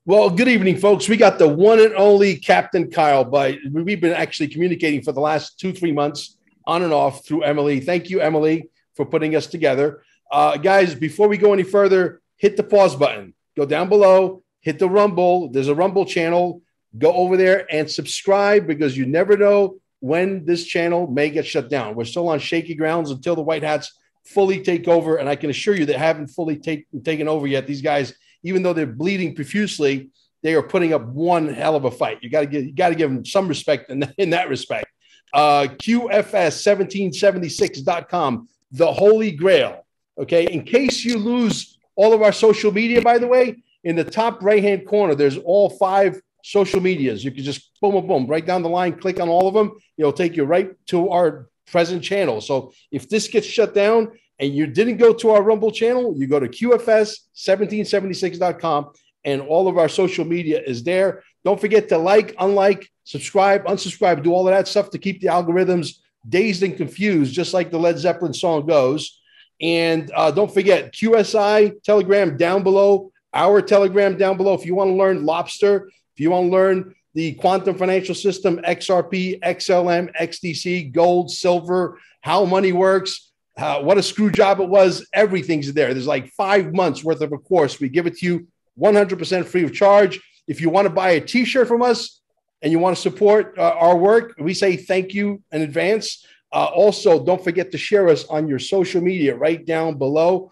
Well, good evening, folks. We got the one and only Captain Kyle, but we've been actually communicating for the last 2, 3 months on and off through Emily. Thank you, Emily, for putting us together. Guys, before we go any further, hit the pause button. Go down below, hit the Rumble. There's a Rumble channel. Go over there and subscribe because you never know when this channel may get shut down. We're still on shaky grounds until the White Hats fully take over. And I can assure you they haven't fully taken over yet. These guys, even though they're bleeding profusely, they are putting up one hell of a fight. You got to give them some respect in that respect. QFS1776.com, the Holy Grail. Okay. In case you lose all of our social media, by the way, in the top right-hand corner, there's all 5 social medias. You can just boom, boom, boom, right down the line, click on all of them. It'll take you right to our present channel. So if this gets shut down and you didn't go to our Rumble channel, you go to QFS1776.com and all of our social media is there. Don't forget to like, unlike, subscribe, unsubscribe, do all of that stuff to keep the algorithms dazed and confused, just like the Led Zeppelin song goes. And don't forget QSI Telegram down below, our Telegram down below. If you want to learn Lobster, if you want to learn the quantum financial system, XRP, XLM, XDC, gold, silver, how money works, what a screw job it was, everything's there. There's like 5 months worth of a course. We give it to you 100% free of charge. If you want to buy a t-shirt from us and you want to support our work, we say thank you in advance. Also, don't forget to share us on your social media right down below.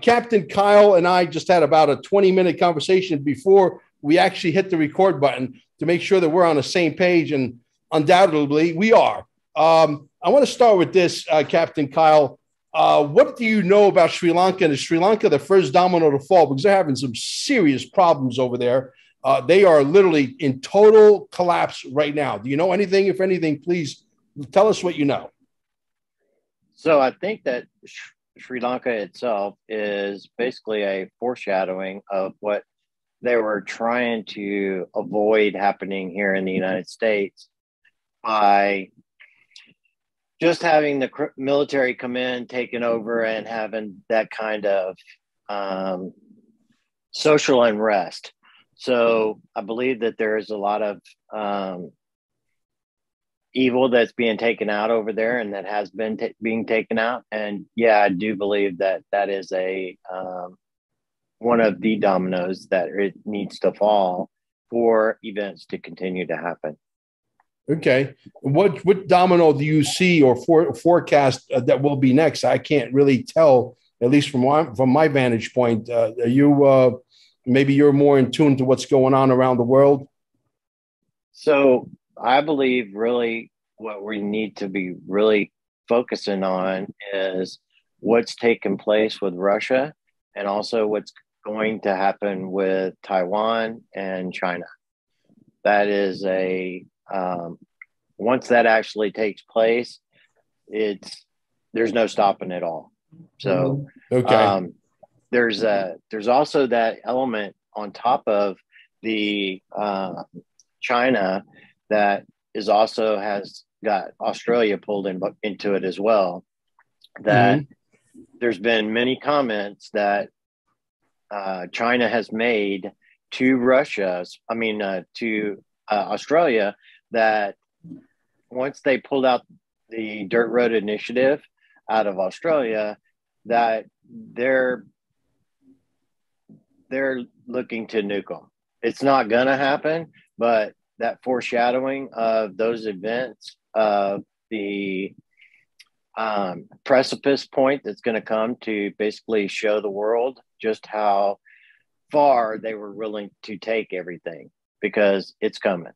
Captain Kyle and I just had about a 20-minute conversation before we actually hit the record button to make sure that we're on the same page, and undoubtedly we are. I want to start with this, Captain Kyle. What do you know about Sri Lanka? And is Sri Lanka the first domino to fall? Because they're having some serious problems over there. They are literally in total collapse right now. Do you know anything? If anything, please tell us what you know. So I think that Sri Lanka itself is basically a foreshadowing of what they were trying to avoid happening here in the United States by just having the military come in, taking over, and having that kind of social unrest. So I believe that there is a lot of evil that's being taken out over there, and that has been being taken out. And yeah, I do believe that that is a one of the dominoes that it needs to fall for events to continue to happen. Okay. What domino do you see or forecast that will be next? I can't really tell, at least from my vantage point. Are you maybe you're more in tune to what's going on around the world? So I believe really what we need to be really focusing on is what's taking place with Russia, and also what's going to happen with Taiwan and China. That is a once that actually takes place, there's no stopping it all. So okay. There's also that element on top of the China that is also has got Australia pulled into it as well. That there's been many comments that China has made to Australia, that once they pulled out the Dirt Road Initiative out of Australia, that they're looking to nuke them. It's not going to happen, but that foreshadowing of those events, of the precipice point that's going to come to basically show the world just how far they were willing to take everything, because it's coming.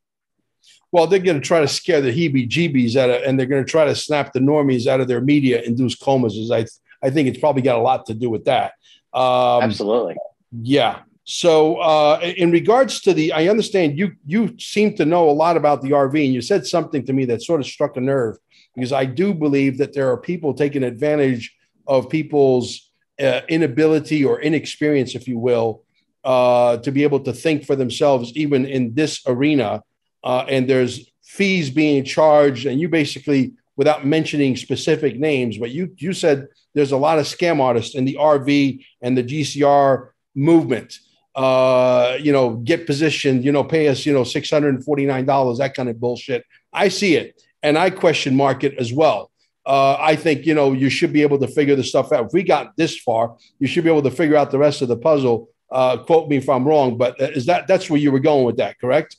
Well, they're going to try to scare the heebie-jeebies out of, and they're going to try to snap the normies out of their media-induced comas. I think it's probably got a lot to do with that. Absolutely. Yeah. So in regards to I understand you seem to know a lot about the RV, and you said something to me that sort of struck a nerve, because I do believe that there are people taking advantage of people's inability or inexperience, if you will, to be able to think for themselves, even in this arena. And there's fees being charged, and you basically, without mentioning specific names, but you said there's a lot of scam artists in the RV and the GCR movement. get positioned, pay us, $649, that kind of bullshit. I see it, and I question market as well. I think, you should be able to figure the stuff out. If we got this far, you should be able to figure out the rest of the puzzle. Quote me if I'm wrong, but that's where you were going with that, correct?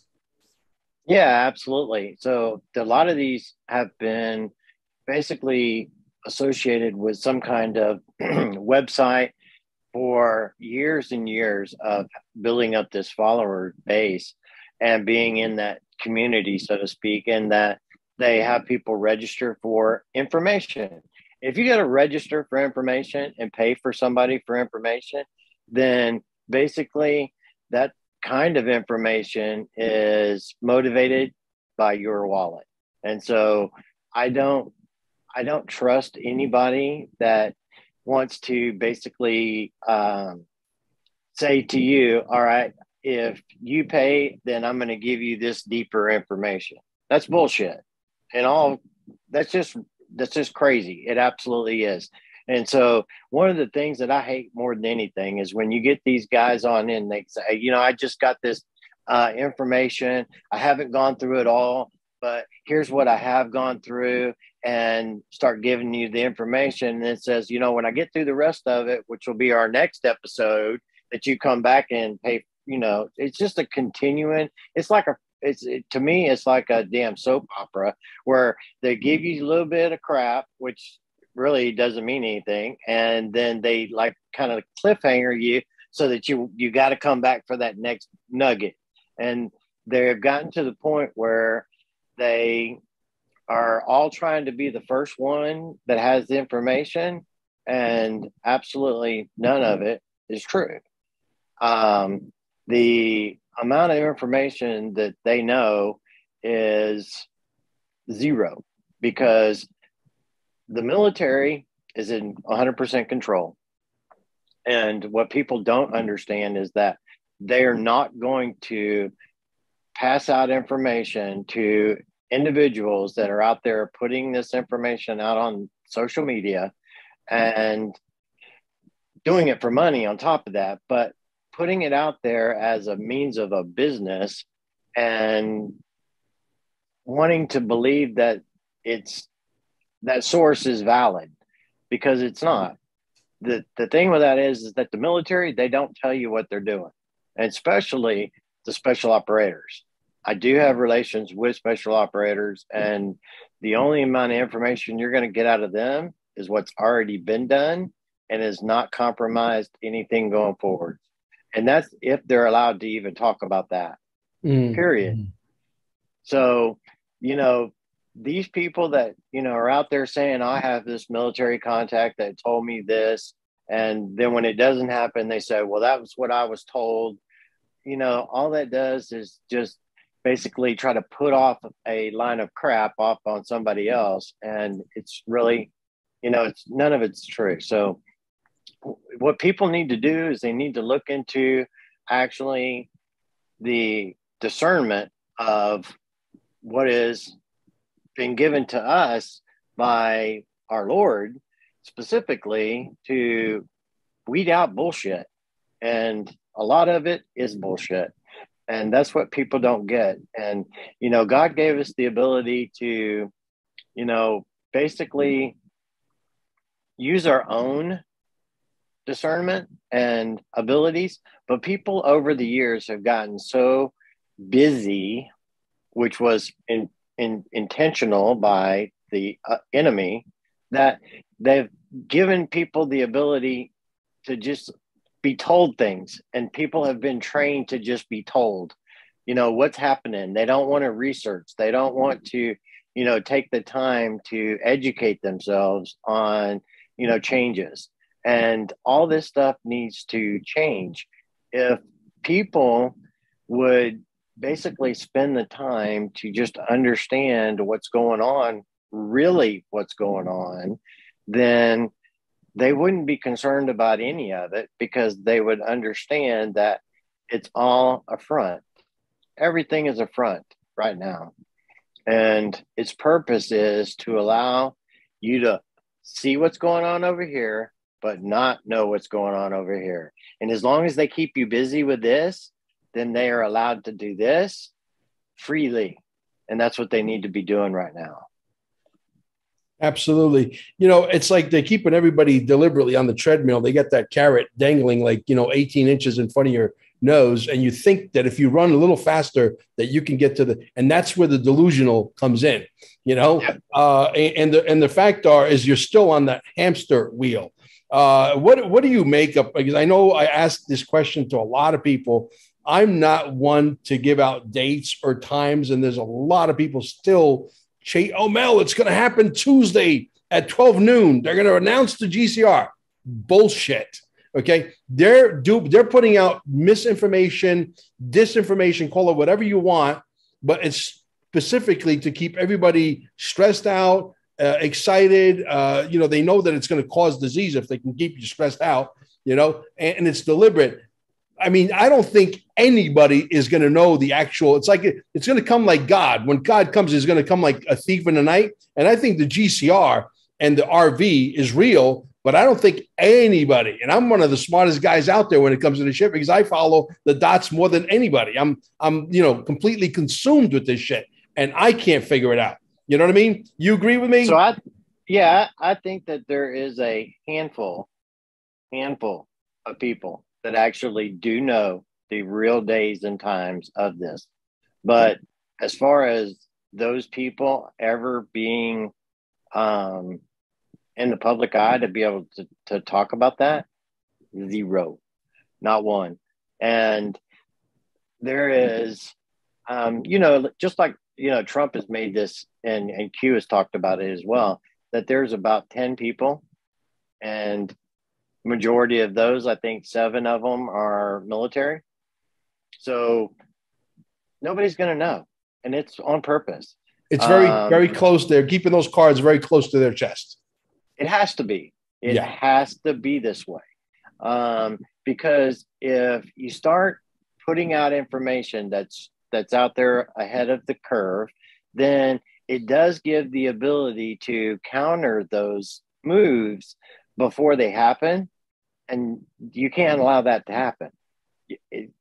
Yeah, absolutely. So a lot of these have been basically associated with some kind of website for years and years of building up this follower base and being in that community, so to speak, and that they have people register for information. If you got to register for information and pay for somebody for information, then basically that kind of information is motivated by your wallet. And so I don't I don't trust anybody that wants to basically say to you, all right, if you pay, then I'm going to give you this deeper information. That's bullshit. And all that's just crazy. It absolutely is. And so one of the things that I hate more than anything is when you get these guys on and they say, I just got this information. I haven't gone through it all, but here's what I have gone through, and start giving you the information. And it says, when I get through the rest of it, which will be our next episode, that you come back and pay, it's just a continuing, to me, it's like a damn soap opera where they give you a little bit of crap, which really doesn't mean anything. And then they like kind of cliffhanger you so that you got to come back for that next nugget. And they've gotten to the point where they are all trying to be the first one that has the information, and absolutely none of it is true. The amount of information that they know is zero, because the military is in 100% control. And what people don't understand is that they are not going to pass out information to individuals that are out there putting this information out on social media and doing it for money on top of that, but putting it out there as a means of a business and wanting to believe that that source is valid, because it's not. The thing with that is that the military, they don't tell you what they're doing, and especially the special operators. I do have relations with special operators, and the only amount of information you're going to get out of them is what's already been done and has not compromised anything going forward. And that's if they're allowed to even talk about that, period. So, these people that, are out there saying, I have this military contact that told me this. And then when it doesn't happen, they say, well, that was what I was told. All that does is just basically try to put off a line of crap off on somebody else. And it's really, it's none of it's true. So what people need to do is they need to look into actually the discernment of what is been given to us by our Lord, specifically to weed out bullshit. And a lot of it is bullshit. And that's what people don't get. And, God gave us the ability to, basically use our own discernment and abilities. But people over the years have gotten so busy, which was intentional by the enemy, that they've given people the ability to just be told things, and people have been trained to just be told, what's happening. They don't want to research. They don't want to, take the time to educate themselves on, changes. And all this stuff needs to change. If people would basically spend the time to just understand what's going on, really what's going on, then they wouldn't be concerned about any of it, because they would understand that it's all a front. Everything is a front right now. And its purpose is to allow you to see what's going on over here but not know what's going on over here. And as long as they keep you busy with this, then they are allowed to do this freely. And that's what they need to be doing right now. Absolutely. It's like they're keeping everybody deliberately on the treadmill. They get that carrot dangling 18 inches in front of your nose. And you think that if you run a little faster, that you can get and that's where the delusional comes in, Yep. And the fact is you're still on that hamster wheel. What do you make up? Because I know I asked this question to a lot of people. I'm not one to give out dates or times. And there's a lot of people still Mel, it's going to happen Tuesday at 12 noon. They're going to announce the GCR. Bullshit. Okay. They're putting out misinformation, disinformation, call it whatever you want, but it's specifically to keep everybody stressed out, excited. They know that it's going to cause disease if they can keep you stressed out, and it's deliberate. I mean, I don't think anybody is going to know the actual. It's like it's going to come like God. When God comes, it's going to come like a thief in the night. And I think the GCR and the RV is real, but I don't think anybody. And I'm one of the smartest guys out there when it comes to the shit because I follow the dots more than anybody. I'm completely consumed with this shit, and I can't figure it out. You know what I mean? You agree with me? So I think that there is a handful of people that actually do know the real days and times of this. But as far as those people ever being in the public eye to be able to talk about that, zero, not one. And there is, just like, Trump has made this and Q has talked about it as well, that there's about 10 people, and majority of those, I think 7 of them are military. So nobody's going to know. And it's on purpose. It's very, very close. They're keeping those cards very close to their chest. It has to be. It has to be this way. Because if you start putting out information that's out there ahead of the curve, then it does give the ability to counter those moves before they happen. And you can't allow that to happen.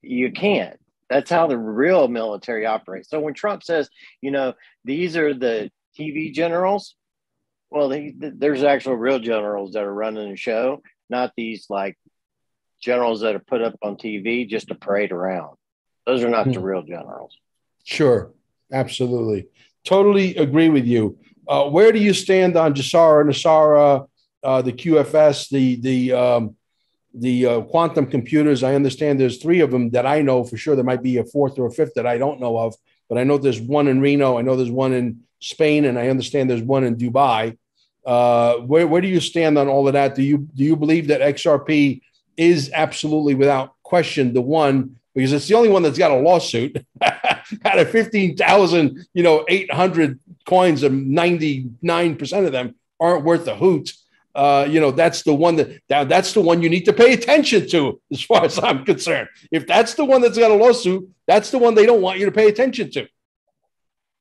You can't. That's how the real military operates. So when Trump says, these are the TV generals, well, there's actual real generals that are running the show, not these like generals that are put up on TV just to parade around. Those are not the real generals. Sure. Absolutely. Totally agree with you. Where do you stand on NESARA, the QFS, the quantum computers? I understand there's 3 of them that I know for sure. There might be a 4th or a 5th that I don't know of, but I know there's one in Reno. I know there's one in Spain, and I understand there's one in Dubai. Where do you stand on all of that? Do you believe that XRP is absolutely without question the one, because it's the only one that's got a lawsuit out of 15,000, 800 coins, and 99% of them aren't worth a hoot. That's the one that's the one you need to pay attention to, as far as I'm concerned. If that's the one that's got a lawsuit, that's the one they don't want you to pay attention to.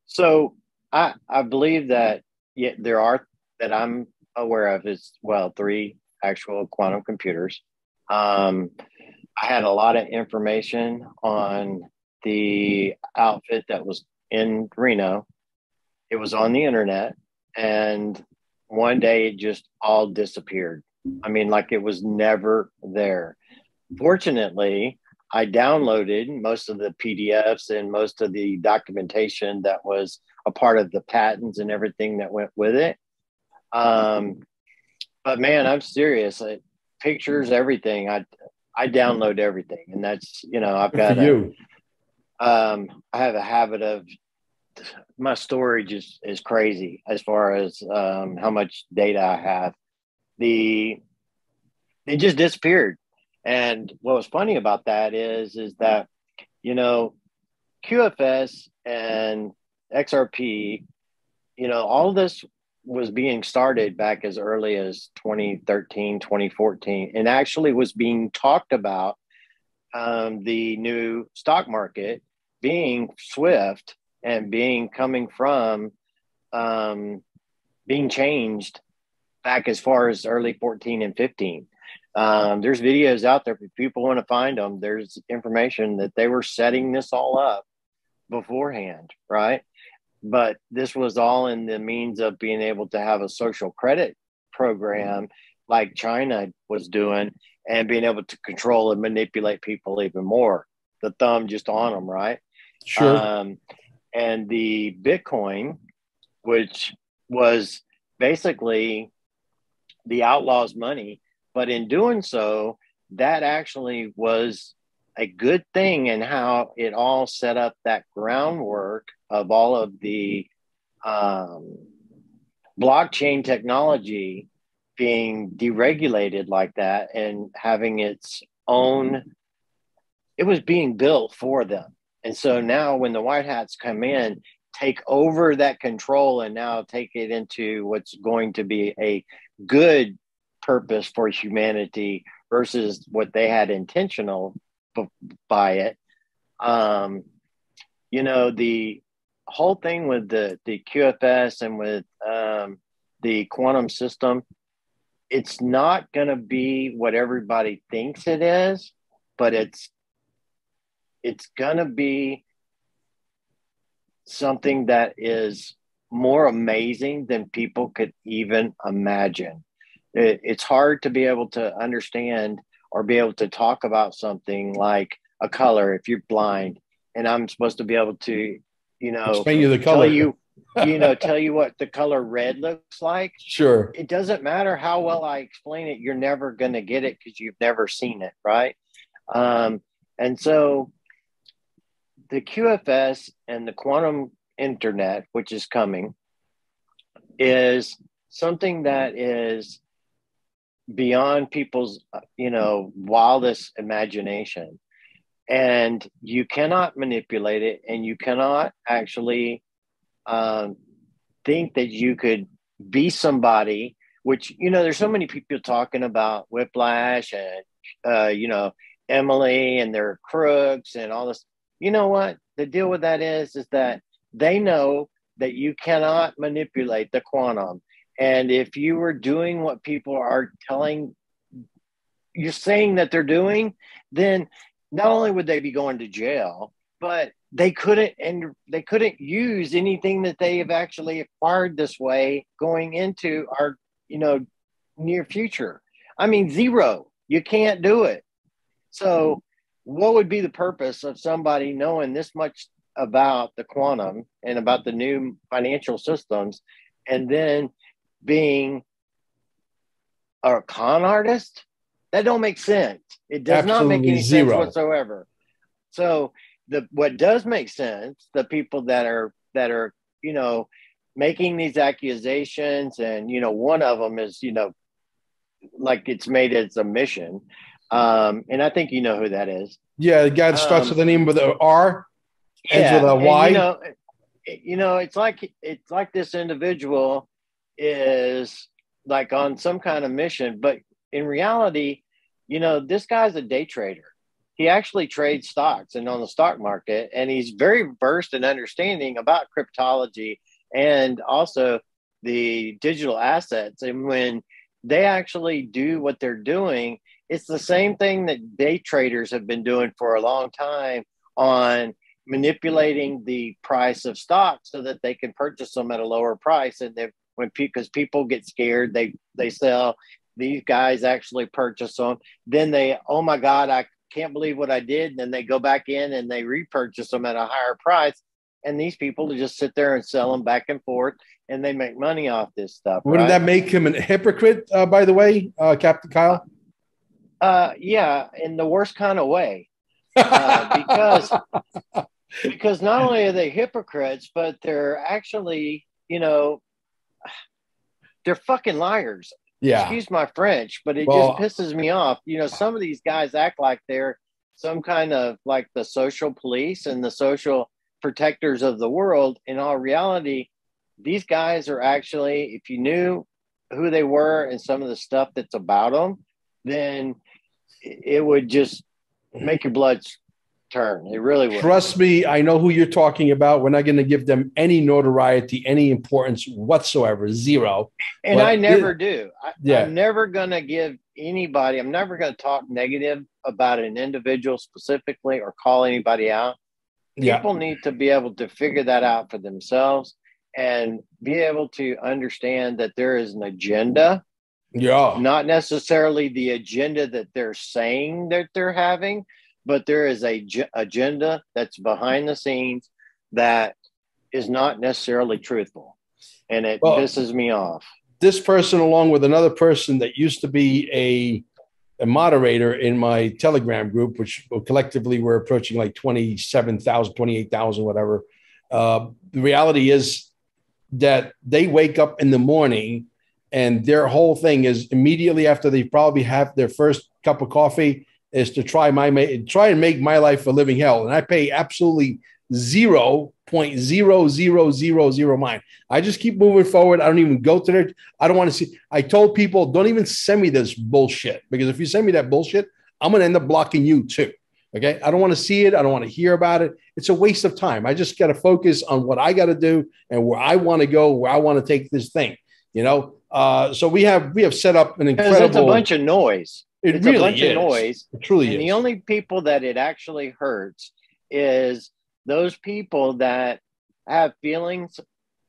So I believe that there are, that I'm aware of, is 3 actual quantum computers. I had a lot of information on the outfit that was in Reno. It was on the internet, and one day it just all disappeared. I mean, like it was never there. Fortunately, I downloaded most of the PDFs and most of the documentation that was a part of the patents and everything that went with it. But man, I'm serious. Pictures, everything. I download everything, and that's, I've got I have a habit of, my storage is crazy as far as how much data I have. It just disappeared. And what was funny about that is that, QFS and XRP, all of this was being started back as early as 2013, 2014, and actually was being talked about, the new stock market being Swift and coming from being changed back as far as early 14 and 15. There's videos out there if people want to find them. There's information that they were setting this all up beforehand, right? But this was all in the means of being able to have a social credit program like China was doing, and being able to control and manipulate people even more. The thumb just on them, right? Sure. And the Bitcoin, which was basically the outlaws' money, but in doing so, that actually was a good thing, and how it all set up that groundwork of all of the blockchain technology being deregulated like that and having its own, it was being built for them. And so now when the white hats come in, take over that control and now take it into what's going to be a good purpose for humanity versus what they had intentional by it. You know, the whole thing with the QFS and with the quantum system, it's not going to be what everybody thinks it is, but it's going to be something that is more amazing than people could even imagine. It's hard to be able to understand or be able to talk about something like a color if you're blind, and I'm supposed to be able to, you know, explain you the color. Tell you what the color red looks like. Sure. It doesn't matter how well I explain it, you're never going to get it because you've never seen it, right? And so the QFS and the quantum internet, which is coming, is something that is beyond people's, wildest imagination. And you cannot manipulate it, and you cannot actually think that you could be somebody, which, there's so many people talking about Whiplash and, Emily and their crooks and all this. You know what? The deal with that is that they know that you cannot manipulate the quantum. And if you were doing what people are telling you're saying that they're doing, then not only would they be going to jail, but they couldn't use anything that they have actually acquired this way going into our, near future. I mean, zero. You can't do it. So what would be the purpose of somebody knowing this much about the quantum and about the new financial systems and then being a con artist? That don't make sense. It does not make any sense whatsoever. So what does make sense, the people that are, making these accusations, and, one of them is, like it's made as a mission. And I think you know who that is. Yeah, the guy that starts with the name with the R, ends with a Y. It's like this individual is like on some kind of mission, but in reality, this guy's a day trader. He actually trades stocks and on the stock market, and he's very versed in understanding about cryptology and also the digital assets. And when they actually do what they're doing, it's the same thing that day traders have been doing for a long time on manipulating the price of stocks so that they can purchase them at a lower price. And then because people get scared, they sell. These guys actually purchase them. Then they, oh my God, I can't believe what I did. And then they go back in and they repurchase them at a higher price. And these people just sit there and sell them back and forth, and they make money off this stuff. Wouldn't that make him a hypocrite, by the way, Captain Kyle? Yeah, in the worst kind of way. Because not only are they hypocrites, but they're actually, they're fucking liars. Yeah. Excuse my French, but it just pisses me off. Some of these guys act like they're some kind of like the social police and the social protectors of the world. In all reality, these guys are actually, if you knew who they were and some of the stuff that's about them, then it would just make your blood turn. It really would. Trust me, I know who you're talking about. We're not going to give them any notoriety, any importance whatsoever, zero. And but I never do. Yeah. I'm never going to give anybody, I'm never going to talk negative about an individual specifically or call anybody out. People need to be able to figure that out for themselves and be able to understand that there is an agenda. Yeah. Not necessarily the agenda that they're saying that they're having, but there is a agenda that's behind the scenes that is not necessarily truthful. And it pisses me off. This person, along with another person that used to be a moderator in my Telegram group, which collectively we're approaching like 27,000, 28,000, whatever. The reality is that they wake up in the morning and their whole thing is immediately after they probably have their first cup of coffee is to try and make my life a living hell. And I pay absolutely 0.0000 mind. I just keep moving forward. I don't even go to there. I don't want to see. I told people, don't even send me this bullshit, because if you send me that bullshit, I'm going to end up blocking you too. Okay. I don't want to see it. I don't want to hear about it. It's a waste of time. I just got to focus on what I got to do and where I want to go, where I want to take this thing, so we have set up an incredible. It's a bunch of noise. It's really a bunch of noise. It truly is. The only people that it actually hurts is those people that have feelings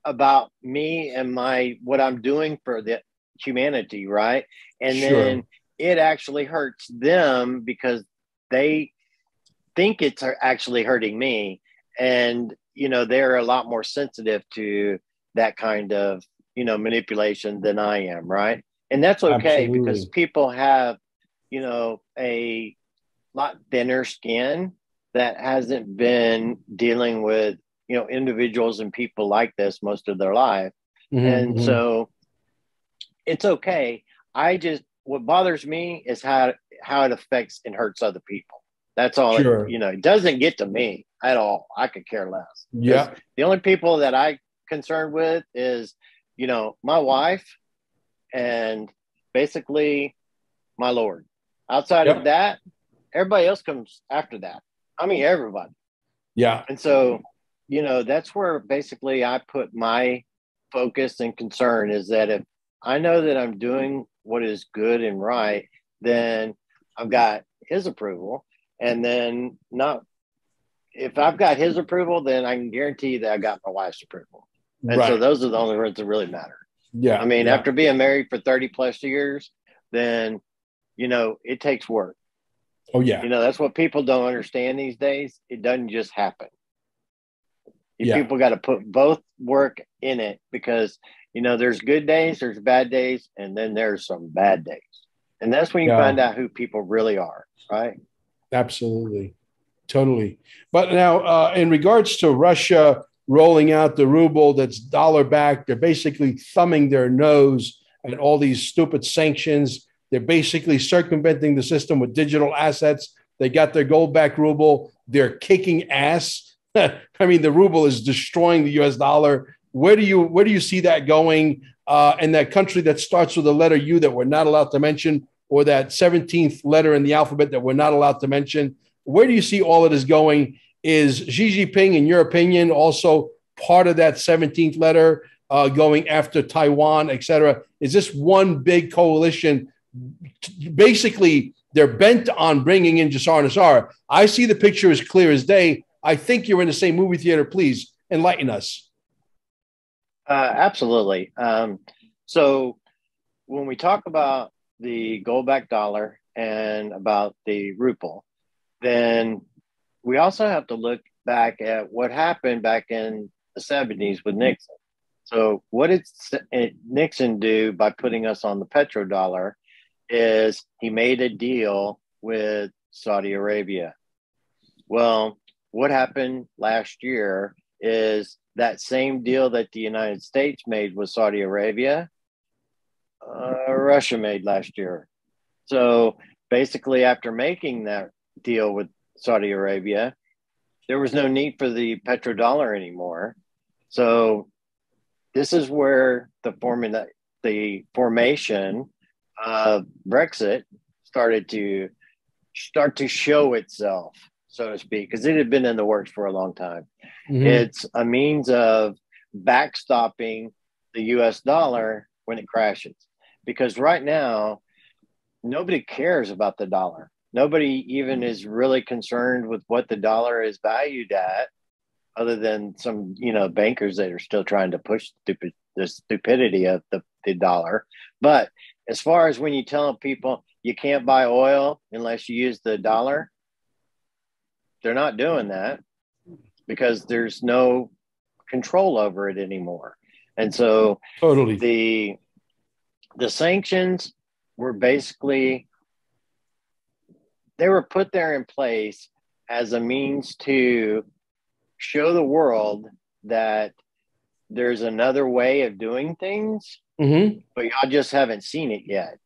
about me and what I'm doing for the humanity, right? And then it actually hurts them because they think it's actually hurting me. And, they're a lot more sensitive to that kind of, manipulation than I am, right? And that's okay. Absolutely. Because people have, a lot thinner skin that hasn't been dealing with, individuals and people like this most of their life. Mm-hmm, and so it's okay. What bothers me is how it affects and hurts other people. That's all. It doesn't get to me at all. I could care less. Yeah. The only people that I'm concerned with is, my wife and basically my Lord. Outside of that, everybody else comes after that. I mean, everybody. Yeah. And so, that's where basically I put my focus and concern is that if I know that I'm doing what is good and right, then I've got his approval. And then if I've got his approval, then I can guarantee that I got my wife's approval. And so those are the only words that really matter. Yeah. I mean, after being married for 30 plus years, then, it takes work. Oh, yeah. That's what people don't understand these days. It doesn't just happen. People got to put both work in it because, there's good days, there's bad days, and then there's some bad days. And that's when you find out who people really are, right? Absolutely. Totally. But now, in regards to Russia rolling out the ruble that's dollar backed, they're basically thumbing their nose at all these stupid sanctions. They're basically circumventing the system with digital assets. They got their gold backed ruble. They're kicking ass. I mean, the ruble is destroying the US dollar. Where do you see that going? And that country that starts with the letter U that we're not allowed to mention, or that 17th letter in the alphabet that we're not allowed to mention. Where do you see all of this going? Is Xi Jinping, in your opinion, also part of that 17th letter going after Taiwan, et cetera? Is this one big coalition? Basically, they're bent on bringing in Jassar Nassar. I see the picture as clear as day. I think you're in the same movie theater. Please enlighten us. Absolutely. So when we talk about the gold-backed dollar and about the ruble, then we also have to look back at what happened back in the 70s with Nixon. So what did Nixon do by putting us on the petrodollar is he made a deal with Saudi Arabia. Well, what happened last year is that same deal that the United States made with Saudi Arabia, Russia made last year. So basically, after making that deal with Saudi Arabia, there was no need for the petrodollar anymore. So this is where the formation of Brexit started to show itself. so to speak, because it had been in the works for a long time. Mm-hmm. It's a means of backstopping the US dollar when it crashes. Because right now, nobody cares about the dollar. Nobody even is really concerned with what the dollar is valued at, other than some, bankers that are still trying to push the stupidity of the dollar. But as far as when you tell people you can't buy oil unless you use the dollar, they're not doing that because there's no control over it anymore. And so Totally. the sanctions were basically, they were put there in place as a means to show the world that there's another way of doing things, Mm-hmm. but y'all just haven't seen it yet.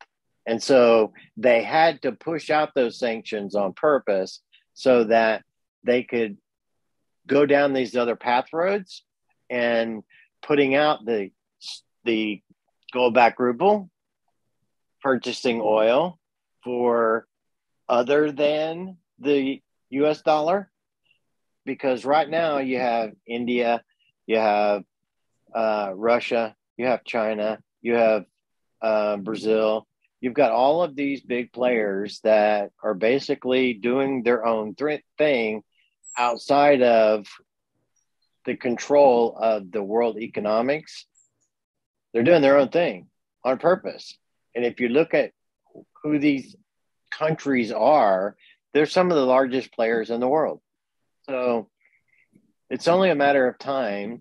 And so they had to push out those sanctions on purpose so that they could go down these other path roads and putting out the gold back ruble, purchasing oil for other than the US dollar. Because right now you have India, you have Russia, you have China, you have Brazil. You've got all of these big players that are basically doing their own thing outside of the control of the world economics. They're doing their own thing on purpose. And if you look at who these countries are, they're some of the largest players in the world. So it's only a matter of time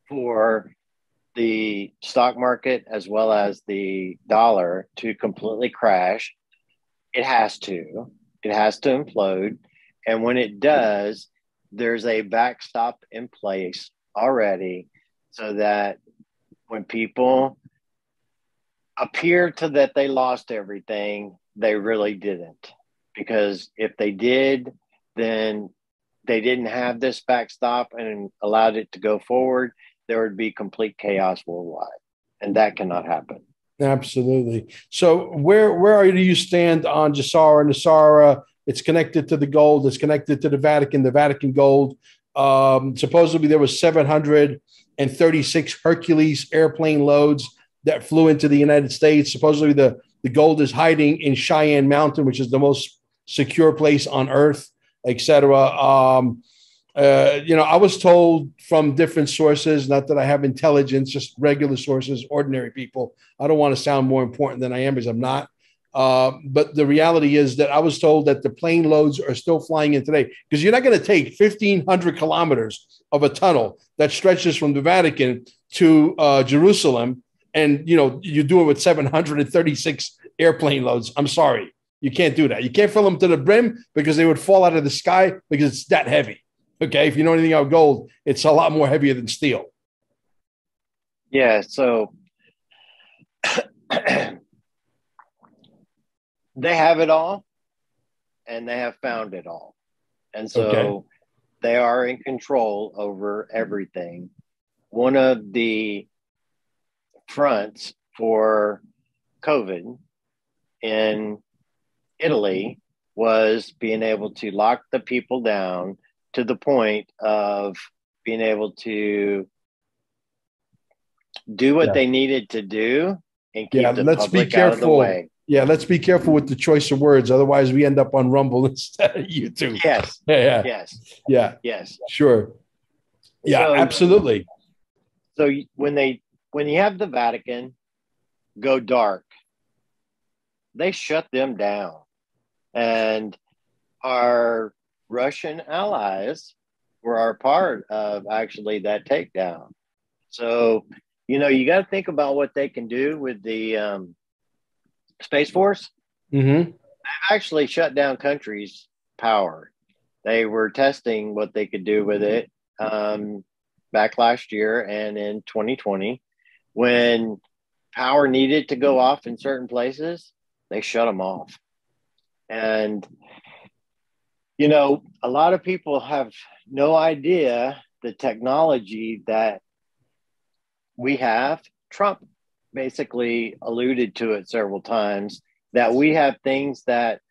for the stock market as well as the dollar to completely crash. It has to implode. And when it does, there's a backstop in place already so that when people appear to that they lost everything, they really didn't. Because if they did, then they didn't have this backstop and allowed it to go forward, there would be complete chaos worldwide. And that cannot happen. Absolutely. So where do you stand on GESARA? NESARA, it's connected to the gold. It's connected to the Vatican gold. Supposedly there was 736 Hercules airplane loads that flew into the United States. Supposedly the gold is hiding in Cheyenne Mountain, which is the most secure place on earth, etc. I was told from different sources, not that I have intelligence, just regular sources, ordinary people. I don't want to sound more important than I am because I'm not. But the reality is that I was told that the plane loads are still flying in today because you're not going to take 1,500 kilometers of a tunnel that stretches from the Vatican to Jerusalem. And, you do it with 736 airplane loads. I'm sorry. You can't do that. You can't fill them to the brim because they would fall out of the sky because it's that heavy. Okay. If you know anything about gold, it's a lot more heavier than steel. Yeah. So they have it all and they have found it all. And so they are in control over everything. One of the fronts for COVID in Italy was being able to lock the people down to the point of being able to do what they needed to do and keep the public out of the way. Yeah, let's be careful with the choice of words. Otherwise, we end up on Rumble instead of YouTube. Yes. Yeah. Yes. Yeah. Yes. Sure. Yeah, so, absolutely. So when you have the Vatican go dark, they shut them down. And our Russian allies were a part of actually that takedown. So, you got to think about what they can do with the Space Force. Mm-hmm. They've actually shut down countries' power. They were testing what they could do with it back last year and in 2020. When power needed to go off in certain places, they shut them off. And, a lot of people have no idea the technology that we have. Trump basically alluded to it several times, that we have things that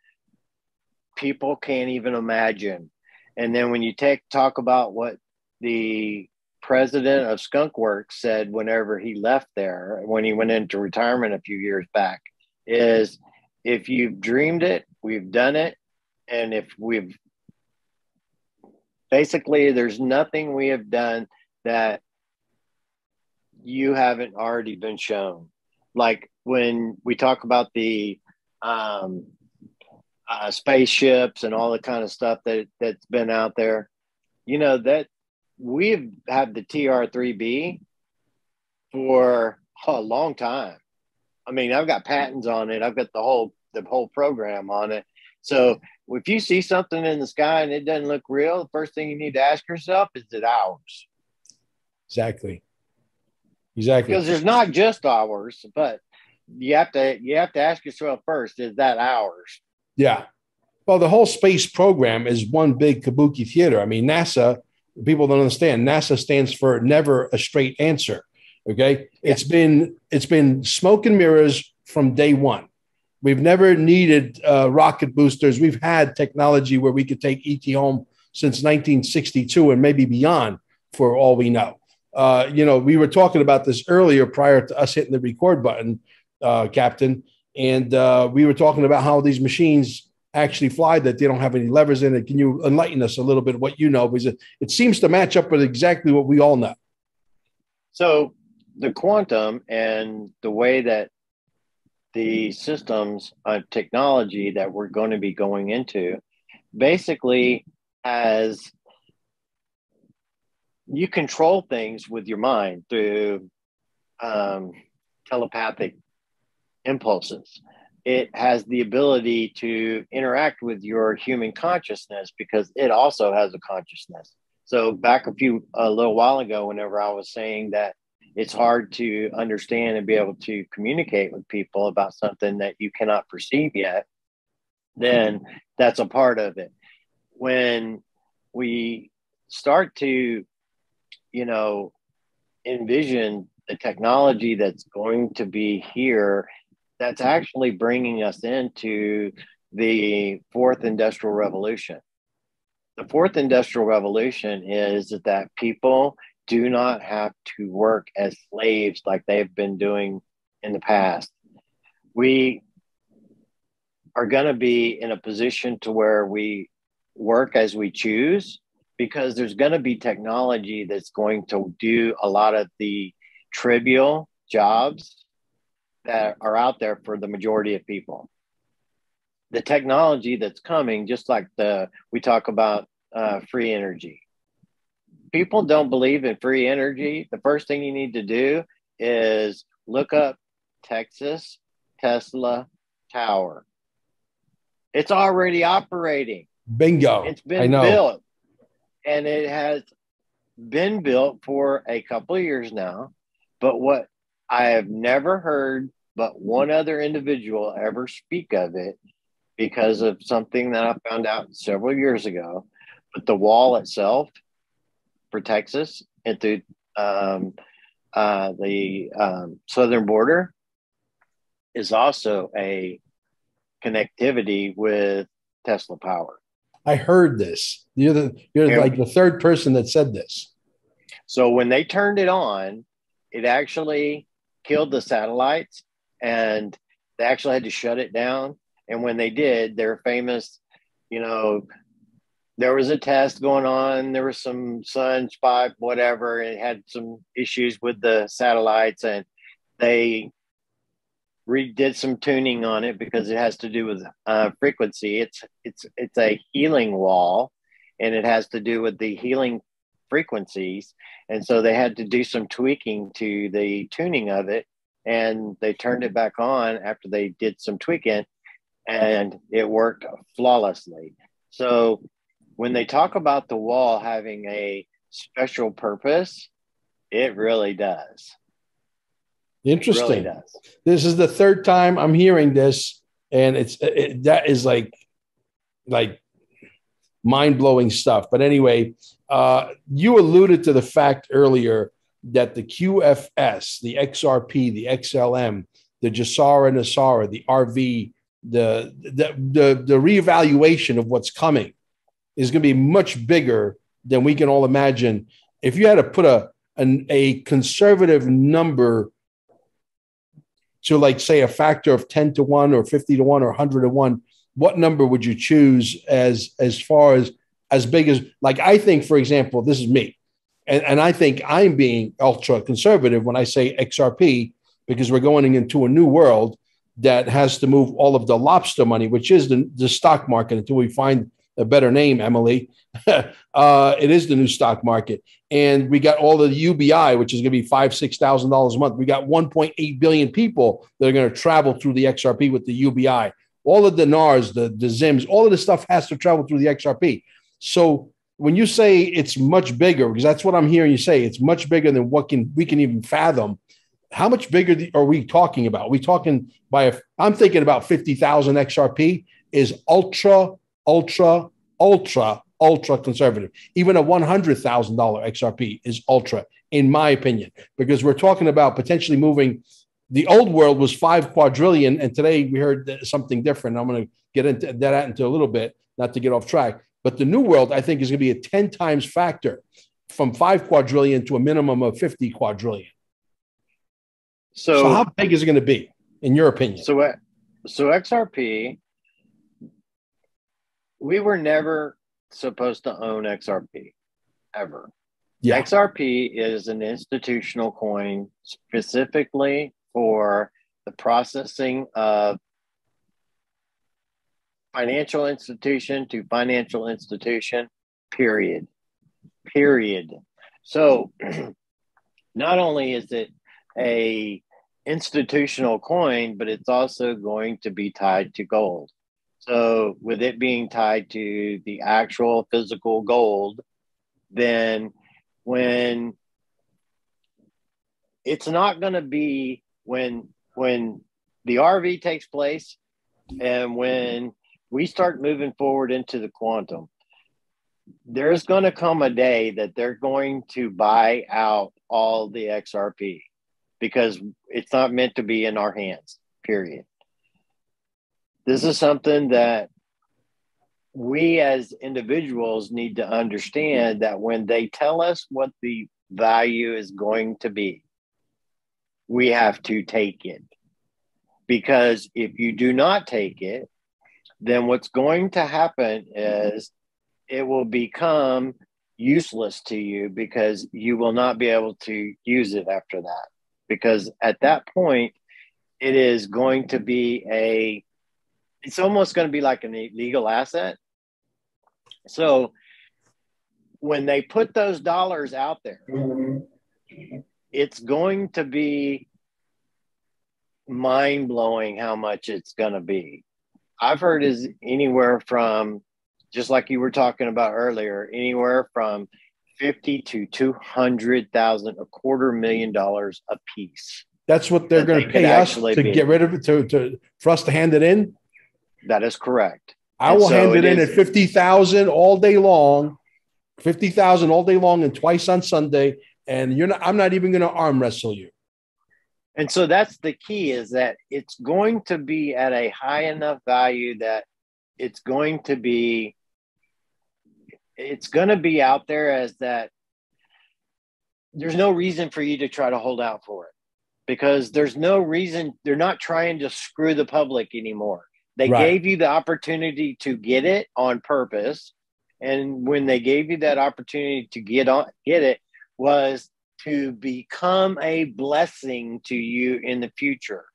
people can't even imagine. And then when you talk about what the president of Skunk Works said whenever he left there, when he went into retirement a few years back, is if you've dreamed it, we've done it. And if we've basically, there's nothing we have done that you haven't already been shown. Like when we talk about the spaceships and all the kind of stuff that's been out there, you know, that we've had the TR-3B for a long time. I mean, I've got patents on it. I've got the whole program on it. So if you see something in the sky and it doesn't look real, the first thing you need to ask yourself is it ours? Exactly. Because there's not just ours, but you have to ask yourself first, is that ours? Yeah. Well, the whole space program is one big kabuki theater. I mean, NASA, people don't understand. NASA stands for never a straight answer. Okay. Yeah. It's been smoke and mirrors from day one. We've never needed rocket boosters. We've had technology where we could take ET home since 1962 and maybe beyond, for all we know. You know, we were talking about this earlier prior to us hitting the record button, Captain. And we were talking about how these machines actually fly, that they don't have any levers in it. Can you enlighten us a little bit what you know? Because it seems to match up with exactly what we all know. So the quantum and the way that the systems of technology that we're going to be going into basically has you control things with your mind through telepathic impulses. It has the ability to interact with your human consciousness because it also has a consciousness. So back a little while ago, whenever I was saying that it's hard to understand and be able to communicate with people about something that you cannot perceive yet, then that's a part of it. When we start to, you know, envision the technology that's going to be here, that's actually bringing us into the fourth industrial revolution. The fourth industrial revolution is that people do not have to work as slaves like they've been doing in the past. We are going to be in a position to where we work as we choose, because there's going to be technology that's going to do a lot of the trivial jobs that are out there for the majority of people. The technology that's coming, just like we talk about free energy. People don't believe in free energy. The first thing you need to do is look up Texas Tesla Tower. It's already operating. Bingo. It's been built. And it has been built for a couple of years now. But what I have never heard but one other individual ever speak of it, because of something that I found out several years ago. But the wall itself for Texas and through the southern border is also a connectivity with Tesla Power. I heard this. You're like the third person that said this. So when they turned it on, it actually killed the satellites, and they actually had to shut it down. And when they did, they're famous, you know, there was a test going on. There was some sunspot, whatever, and it had some issues with the satellites, and they redid some tuning on it because it has to do with frequency. It's a healing wall, and it has to do with the healing frequencies. And so they had to do some tweaking to the tuning of it, and they turned it back on after they did some tweaking, and it worked flawlessly. So when they talk about the wall having a special purpose, it really does. Interesting. It really does. This is the third time I'm hearing this, and that is like mind-blowing stuff. But anyway, you alluded to the fact earlier that the QFS, the XRP, the XLM, the GESARA, NESARA, the RV, the reevaluation of what's coming is going to be much bigger than we can all imagine. If you had to put a conservative number to, like, say, a factor of 10 to 1 or 50 to 1 or 100 to 1, what number would you choose as far as big as, like, I think, for example, this is me, and I think I'm being ultra conservative when I say XRP, because we're going into a new world that has to move all of the lobster money, which is the stock market, until we find a better name, Emily. It is the new stock market. And we got all the UBI, which is going to be $5,000-$6,000 a month. We got 1.8 billion people that are going to travel through the XRP with the UBI. All of the NARs, the ZIMs, all of this stuff has to travel through the XRP. So when you say it's much bigger, because that's what I'm hearing you say, it's much bigger than what we can even fathom. How much bigger are we talking about? Are we talking I'm thinking about 50,000 XRP is ultra conservative. Even a $100,000 XRP is ultra, in my opinion, because we're talking about potentially moving. The old world was 5 quadrillion, and today we heard something different. I'm going to get into that a little bit, not to get off track. But the new world, I think, is going to be a 10 times factor, from 5 quadrillion to a minimum of 50 quadrillion. So how big is it going to be, in your opinion? So XRP, we were never supposed to own XRP, ever. Yeah. XRP is an institutional coin specifically for the processing of financial institution to financial institution, period. So not only is it a institutional coin, but it's also going to be tied to gold. So with it being tied to the actual physical gold, then when it's not going to be when the RV takes place and when we start moving forward into the quantum, there's going to come a day that they're going to buy out all the XRP, because it's not meant to be in our hands, period. This is something that we as individuals need to understand, that when they tell us what the value is going to be, we have to take it. Because if you do not take it, then what's going to happen is it will become useless to you, because you will not be able to use it after that. Because at that point, it is going to be it's almost going to be like an illegal asset. So when they put those dollars out there, it's going to be mind-blowing how much it's going to be. I've heard is anywhere from, just like you were talking about earlier, anywhere from 50 to 200,000, $250,000 a piece. That's what they're going to pay us to get rid of it, for us to hand it in? That is correct. I will hand it in at 50,000 all day long, 50,000 all day long, and twice on Sunday. And I'm not even going to arm wrestle you. And so that's the key, is that it's going to be at a high enough value that it's going to be out there as that there's no reason for you to try to hold out for it, because there's no reason. They're not trying to screw the public anymore. They gave you the opportunity to get it on purpose. And when they gave you that opportunity to get it was to become a blessing to you in the future.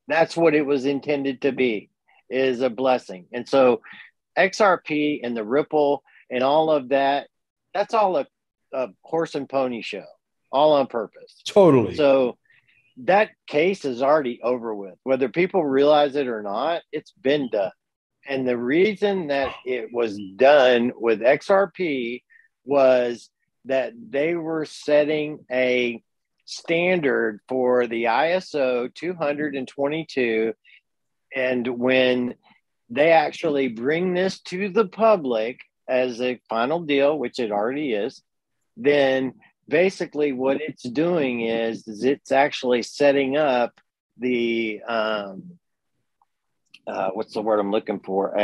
That's what it was intended to be, is a blessing. And so XRP and the Ripple and all of that, that's all a horse and pony show, all on purpose. Totally. So that case is already over with. Whether people realize it or not, it's been done. And the reason that it was done with XRP was that they were setting a standard for the ISO 222. And when they actually bring this to the public as a final deal, which it already is, then basically what it's doing is it's actually setting up the what's the word I'm looking for?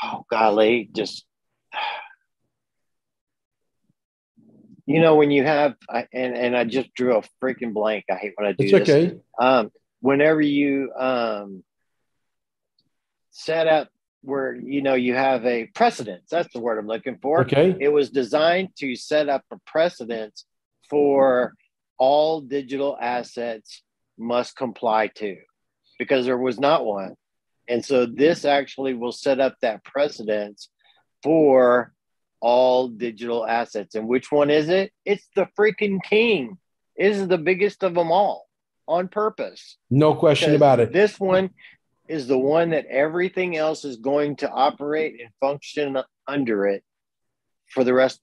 Oh golly, just when you have, and I just drew a freaking blank. I hate when I It's do this. okay. Whenever you set up where you have a precedence, that's the word I'm looking for. Okay. It was designed to set up a precedence for all digital assets must comply to, because there was not one. And so this actually will set up that precedence for all digital assets. And which one is it? It's the freaking king. It is the biggest of them all on purpose. No question Because about it. this one is the one that everything else is going to operate and function under it for the rest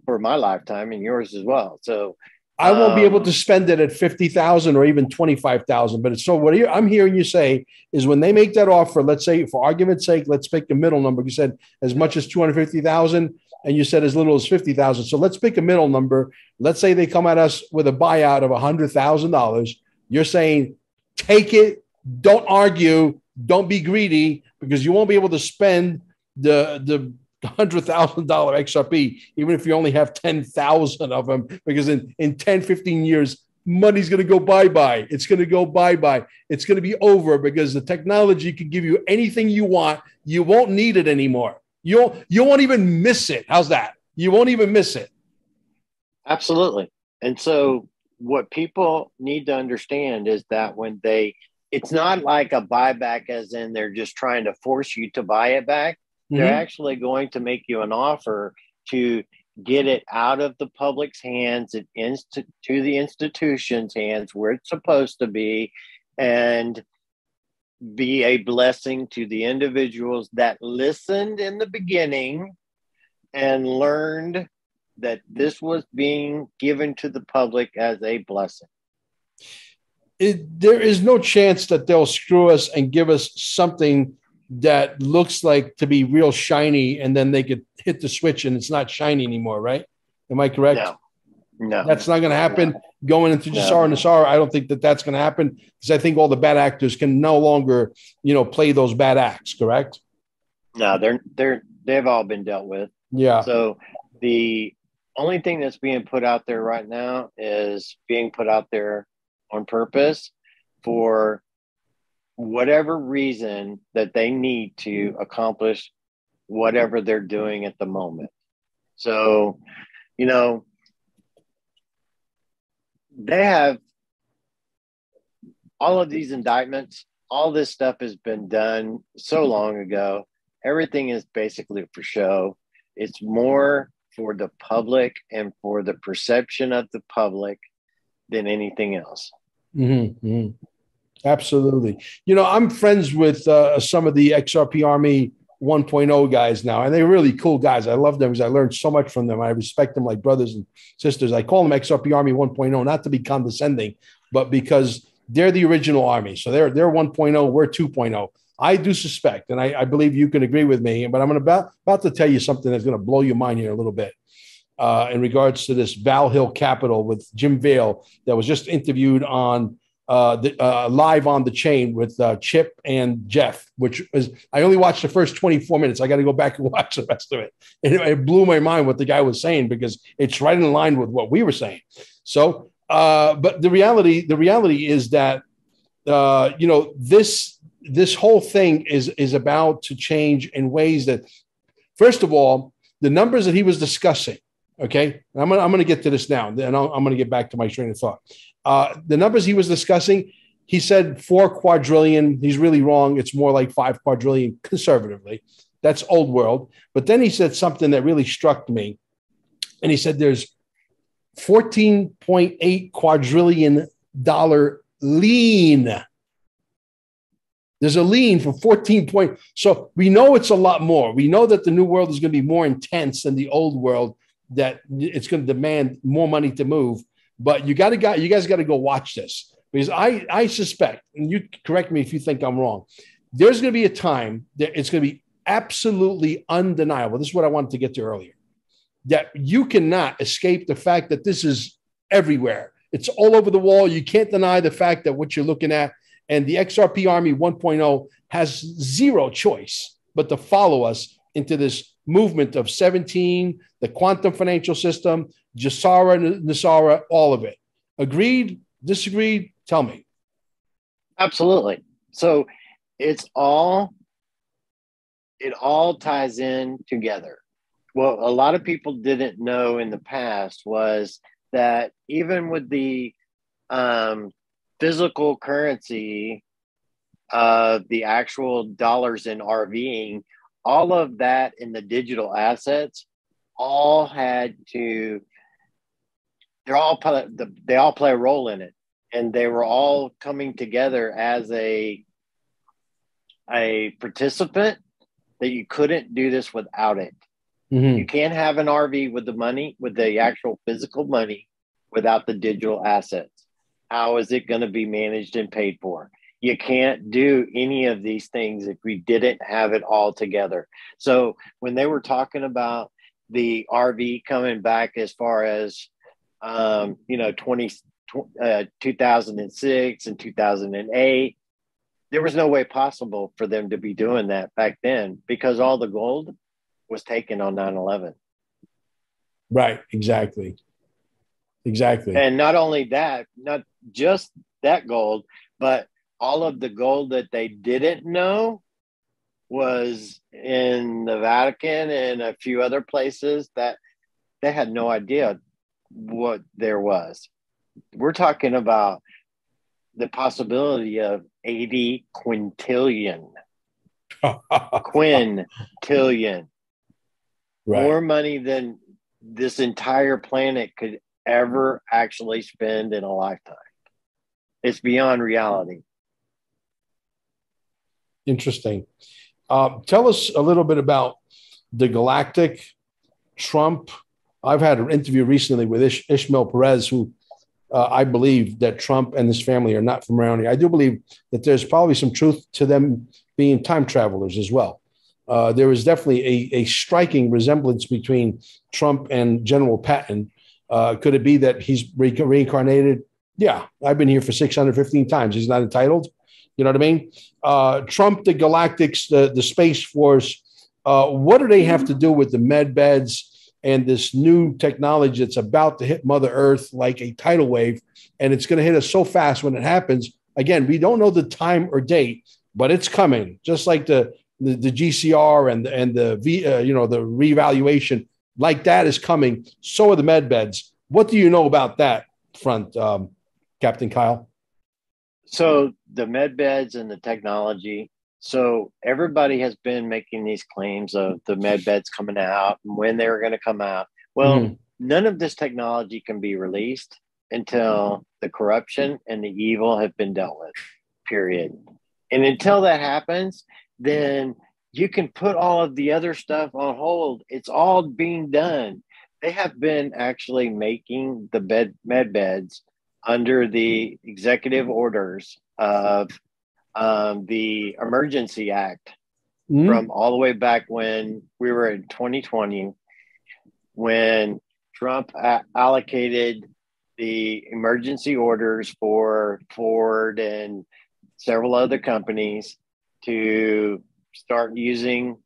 for my lifetime and yours as well. So I won't be able to spend it at 50,000 or even 25,000. But it's so what I'm hearing you say is when they make that offer, let's say for argument's sake, let's pick a middle number. You said as much as 250,000 and you said as little as 50,000. So let's pick a middle number. Let's say they come at us with a buyout of $100,000. You're saying take it, don't argue, don't be greedy, because you won't be able to spend the $100,000 XRP, even if you only have 10,000 of them, because in 10, 15 years, money's going to go bye-bye. It's going to go bye-bye. It's going to be over because the technology can give you anything you want. You won't need it anymore. You won't even miss it. How's that? You won't even miss it. Absolutely. And so what people need to understand is that it's not like a buyback as in they're just trying to force you to buy it back. They're actually going to make you an offer to get it out of the public's hands and to the institution's hands where it's supposed to be, and be a blessing to the individuals that listened in the beginning and learned that this was being given to the public as a blessing. There is no chance that they'll screw us and give us something that looks like to be real shiny, and then they could hit the switch and it's not shiny anymore, right? Am I correct? No. That's not going to happen. No. Going into Jassar and Nassar, I don't think that's going to happen, because I think all the bad actors can no longer, play those bad acts, correct? No, they've all been dealt with. Yeah. So the only thing that's being put out there right now is being put out there on purpose for whatever reason that they need to accomplish whatever they're doing at the moment. So, they have all of these indictments. All this stuff has been done so long ago. Everything is basically for show. It's more for the public and for the perception of the public than anything else. Mm-hmm. Absolutely. I'm friends with some of the XRP Army 1.0 guys now, and they're really cool guys. I love them because I learned so much from them. I respect them like brothers and sisters. I call them XRP Army 1.0, not to be condescending, but because they're the original army. So they're 1.0, we're 2.0. I do suspect, and I believe you can agree with me, but I'm about to tell you something that's going to blow your mind here a little bit. In regards to this Valhill Capital with Jim Vale that was just interviewed on live on the chain with Chip and Jeff, which is, I only watched the first 24 minutes. I got to go back and watch the rest of it. And it blew my mind what the guy was saying, because it's right in line with what we were saying. So, but the reality is that, this whole thing is about to change in ways that, first of all, the numbers that he was discussing. Okay. I'm going to get to this now, and I'm going to get back to my train of thought. The numbers he was discussing, he said 4 quadrillion. He's really wrong. It's more like 5 quadrillion conservatively. That's old world. But then he said something that really struck me. And he said there's $14.8 quadrillion lien. There's a lien for 14 point. So we know it's a lot more. We know that the new world is going to be more intense than the old world, that it's going to demand more money to move. But you guys got to go watch this, because I suspect, and you correct me if you think I'm wrong, there's going to be a time that it's going to be absolutely undeniable. This is what I wanted to get to earlier, that you cannot escape the fact that this is everywhere. It's all over the wall. You can't deny the fact that what you're looking at, and the XRP Army 1.0 has zero choice but to follow us into this movement of 17, the quantum financial system, GESARA, NESARA, all of it. Agreed? Disagreed? Tell me. Absolutely. So it all ties in together. What a lot of people didn't know in the past was that even with the physical currency of the actual dollars in RVing, all of that in the digital assets all had to, they all play a role in it. And they were all coming together as a participant that you couldn't do this without it. Mm-hmm. You can't have an RV with the money, with the actual physical money, without the digital assets. How is it going to be managed and paid for? You can't do any of these things if we didn't have it all together. So when they were talking about the RV coming back as far as, 2006 and 2008, there was no way possible for them to be doing that back then because all the gold was taken on 9/11. Right. Exactly. And not only that, not just that gold, but all of the gold that they didn't know was in the Vatican and a few other places that they had no idea what there was. We're talking about the possibility of 80 quintillion. Quintillion. Right. More money than this entire planet could ever actually spend in a lifetime. It's beyond reality. Interesting. Tell us a little bit about the Galactic, Trump. I've had an interview recently with Ishmael Perez, who I believe that Trump and his family are not from around here. I do believe that there's probably some truth to them being time travelers as well. There is definitely a striking resemblance between Trump and General Patton. Could it be that he's reincarnated? Yeah, I've been here for 615 times. He's not entitled. You know what I mean? Trump, the Galactics, the Space Force, what do they have to do with the med beds and this new technology that's about to hit Mother Earth like a tidal wave? And it's going to hit us so fast when it happens. Again, we don't know the time or date, but it's coming. Just like the GCR and the the reevaluation, like that is coming. So are the med beds. What do you know about that front, Captain Kyle? So the med beds and the technology. So everybody has been making these claims of the med beds coming out and when they were going to come out. Well, none of this technology can be released until the corruption and the evil have been dealt with, period. And until that happens, then you can put all of the other stuff on hold. It's all being done. They have been actually making the med beds under the executive orders of the Emergency Act from all the way back when we were in 2020, when Trump allocated the emergency orders for Ford and several other companies to start using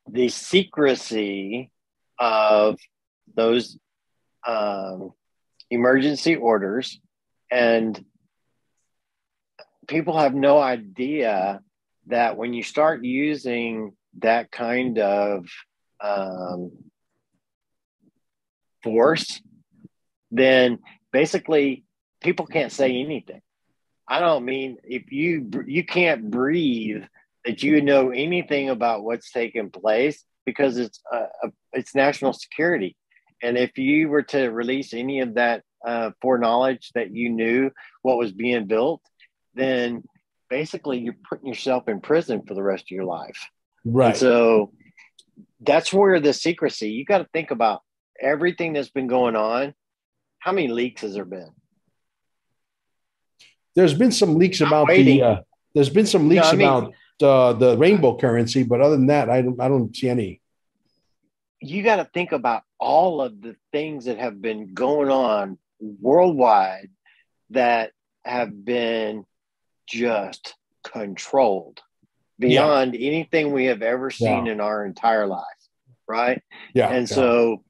the secrecy of those emergency orders. And people have no idea that when you start using that kind of force, then basically people can't say anything. I don't mean if you can't breathe that you know anything about what's taking place because it's national security. And if you were to release any of that foreknowledge that you knew what was being built, then basically you're putting yourself in prison for the rest of your life. Right. And so that's where the secrecy, you got to think about everything that's been going on. How many leaks has there been? There's been some leaks about the rainbow currency, but other than that, I don't see any. You got to think about all of the things that have been going on worldwide that have been just controlled beyond anything we have ever seen in our entire life, right? And so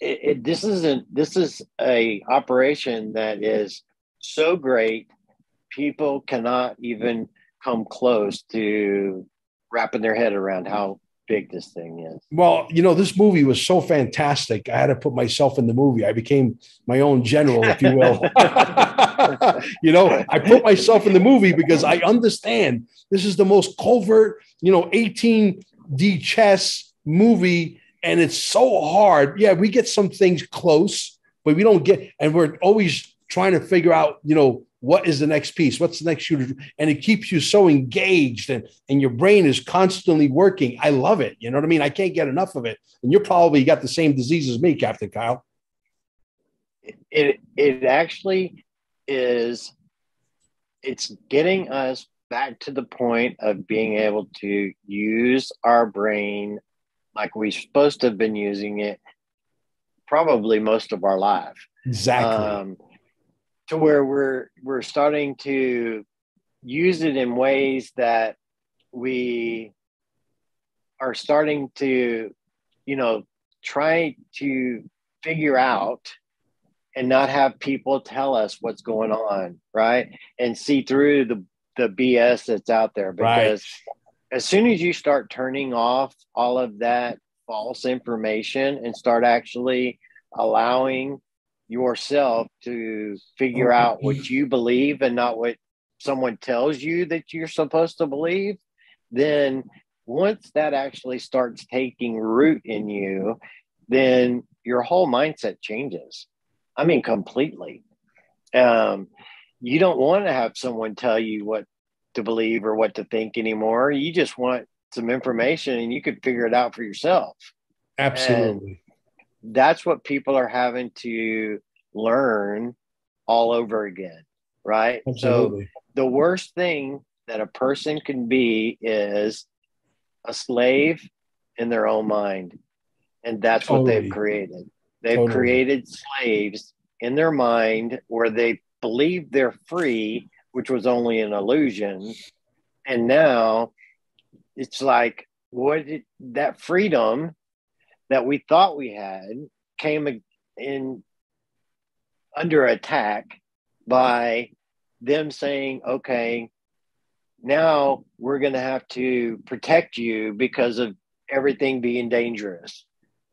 this is a operation that is so great, people cannot even come close to wrapping their head around how big this thing is. Well, this movie was so fantastic. I had to put myself in the movie. I became my own general, if you will. I put myself in the movie because I understand this is the most covert, 18D chess movie. And it's so hard. Yeah, we get some things close, but we don't get, and we're always trying to figure out, what is the next piece? What's the next shooter? And it keeps you so engaged and your brain is constantly working. I love it. You know what I mean? I can't get enough of it. And you're probably got the same disease as me, Captain Kyle. It actually is. It's getting us back to the point of being able to use our brain like we're supposed to have been using it probably most of our life. Exactly. To where we're starting to use it in ways that we are starting to, try to figure out and not have people tell us what's going on, right? And see through the BS that's out there. Because as soon as you start turning off all of that false information and start actually allowing yourself to figure out what you believe and not what someone tells you that you're supposed to believe, then once that actually starts taking root in you, then your whole mindset changes. I mean, completely. You don't want to have someone tell you what to believe or what to think anymore. You just want some information and you could figure it out for yourself. Absolutely. And that's what people are having to learn all over again, right? Absolutely. So the worst thing that a person can be is a slave in their own mind. And that's what they've created. They've created slaves in their mind where they believe they're free, which was only an illusion. And now it's like, that freedom that we thought we had came in under attack by them saying, okay, now we're going to have to protect you because of everything being dangerous.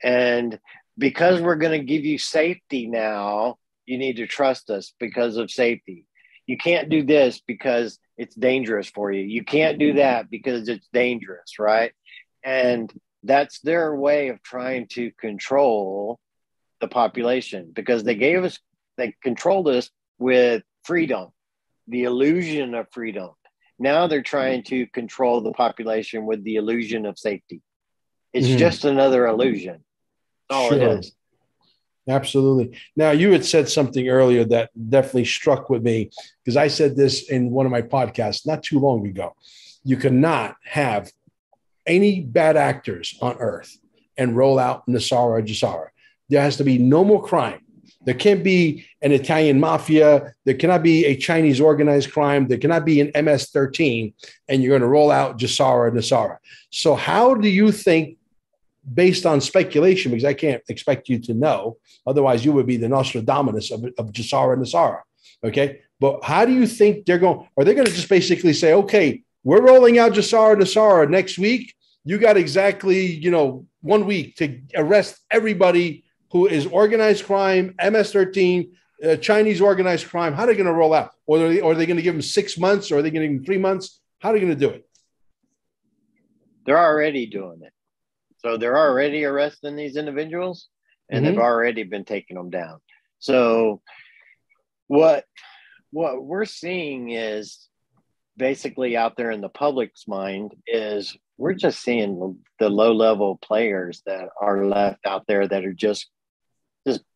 And because we're going to give you safety now, you need to trust us because of safety. You can't do this because it's dangerous for you. You can't do that because it's dangerous, right? And that's their way of trying to control the population, because they controlled us with freedom, the illusion of freedom. Now they're trying to control the population with the illusion of safety. It's just another illusion. That's all it is. Absolutely. Now, you had said something earlier that definitely struck with me, because I said this in one of my podcasts not too long ago. You cannot have any bad actors on earth and roll out NESARA or GESARA. There has to be no more crime. There can't be an Italian mafia. There cannot be a Chinese organized crime. There cannot be an MS-13, and you're going to roll out GESARA or NESARA. So how do you think, based on speculation, because I can't expect you to know, otherwise you would be the Nostradamus of GESARA and NESARA, okay? But how do you think they're going? Are they going to just basically say, okay, we're rolling out GESARA and NESARA next week. You got exactly, 1 week to arrest everybody who is organized crime, MS-13, Chinese organized crime. How are they going to roll out? Or are they going to give them 6 months? Or are they going to give them 3 months? How are they going to do it? They're already doing it. So they're already arresting these individuals, and they've already been taking them down. So what we're seeing is basically out there in the public's mind is we're just seeing the low-level players that are left out there that are just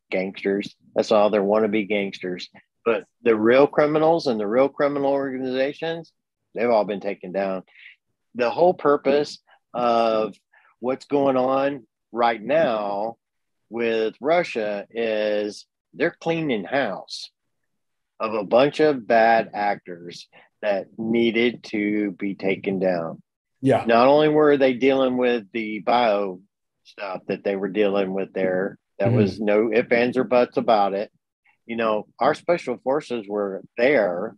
gangsters. That's all. They're wannabe gangsters. But the real criminals and the real criminal organizations, they've all been taken down. The whole purpose of what's going on right now with Russia is they're cleaning house of a bunch of bad actors that needed to be taken down. Yeah. Not only were they dealing with the bio stuff that they were dealing with there, that was no ifs, ands, or buts about it. You know, our special forces were there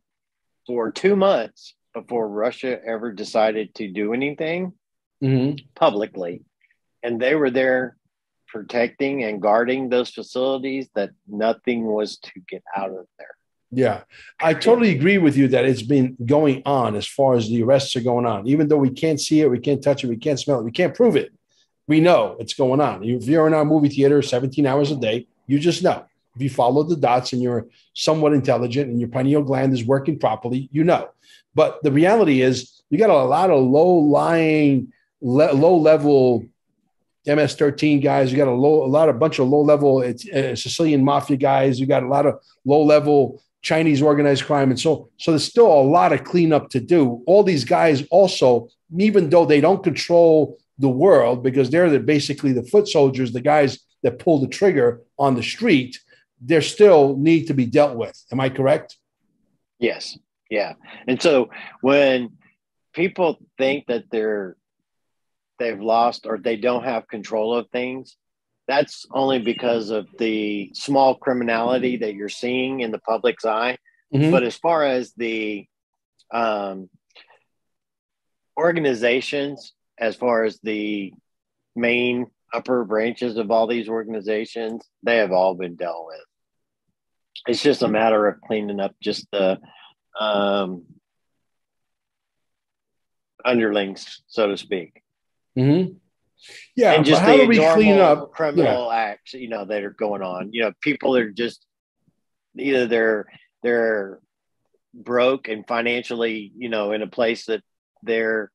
for 2 months before Russia ever decided to do anything publicly. And they were there protecting and guarding those facilities that nothing was to get out of there. Yeah, I totally agree with you that it's been going on as far as the arrests are going on. Even though we can't see it, we can't touch it, we can't smell it, we can't prove it. We know it's going on. If you're in our movie theater 17 hours a day, you just know. If you follow the dots and you're somewhat intelligent and your pineal gland is working properly, you know. But the reality is you got a lot of low-lying, low-level MS-13 guys. You got a bunch of low-level Sicilian mafia guys. You got a lot of low-level Chinese organized crime. And so there's still a lot of cleanup to do. All these guys also, even though they don't control the world because they're basically the foot soldiers, the guys that pull the trigger on the street, they still need to be dealt with. Am I correct? Yes. Yeah. And so when people think that they've lost or they don't have control of things, that's only because of the small criminality that you're seeing in the public's eye. But as far as the organizations, as far as the main upper branches of all these organizations, they have all been dealt with. It's just a matter of cleaning up just the underlings, so to speak. Yeah, and just but how the do we clean up criminal acts, you know, that are going on? You know, people are just either they're broke and financially, you know, in a place that they're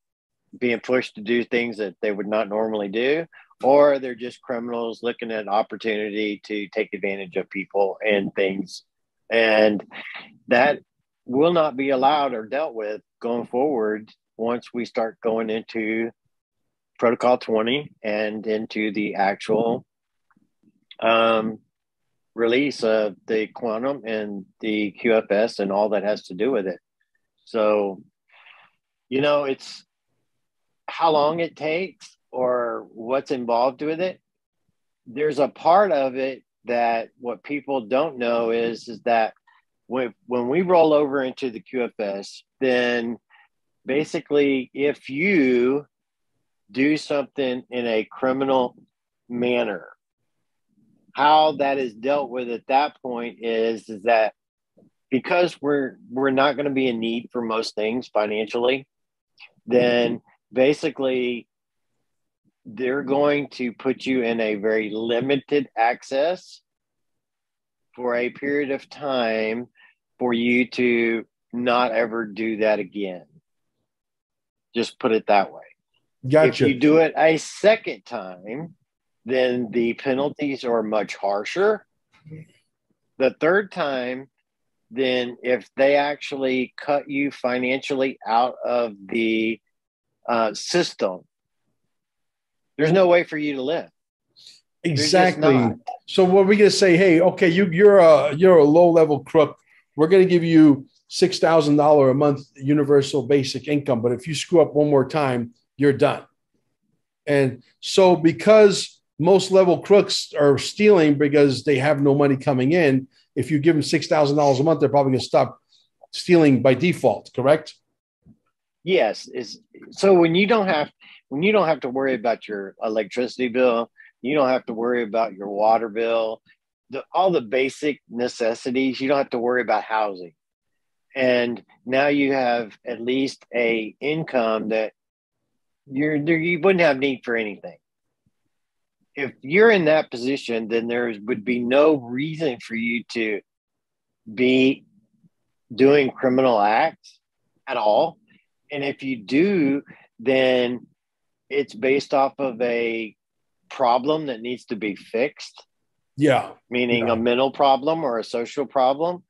being pushed to do things that they would not normally do, or they're just criminals looking at opportunity to take advantage of people and things. And that will not be allowed or dealt with going forward once we start going into Protocol 20 and into the actual release of the quantum and the QFS and all that has to do with it. So, you know, it's how long it takes or what's involved with it. There's a part of it that what people don't know is that when we roll over into the QFS, then basically if you do something in a criminal manner, how that is dealt with at that point is that because we're not going to be in need for most things financially, then basically they're going to put you in a very limited access for a period of time for you to not ever do that again. Just put it that way. Gotcha. If you do it a second time, then the penalties are much harsher. The third time, then if they actually cut you financially out of the system, there's no way for you to live. Exactly. So what are we going to say? Hey, okay, you're a low-level crook. We're going to give you $6,000 a month universal basic income, but if you screw up one more time, you're done. And so because most level crooks are stealing because they have no money coming in, if you give them $6,000 a month, they're probably going to stop stealing by default, correct? Yes. So when you don't have to worry about your electricity bill, you don't have to worry about your water bill, all the basic necessities, you don't have to worry about housing. And now you have at least a income that you wouldn't have need for anything. If you're in that position, then there would be no reason for you to be doing criminal acts at all. And if you do, then it's based off of a problem that needs to be fixed. Yeah. Meaning a mental problem or a social problem,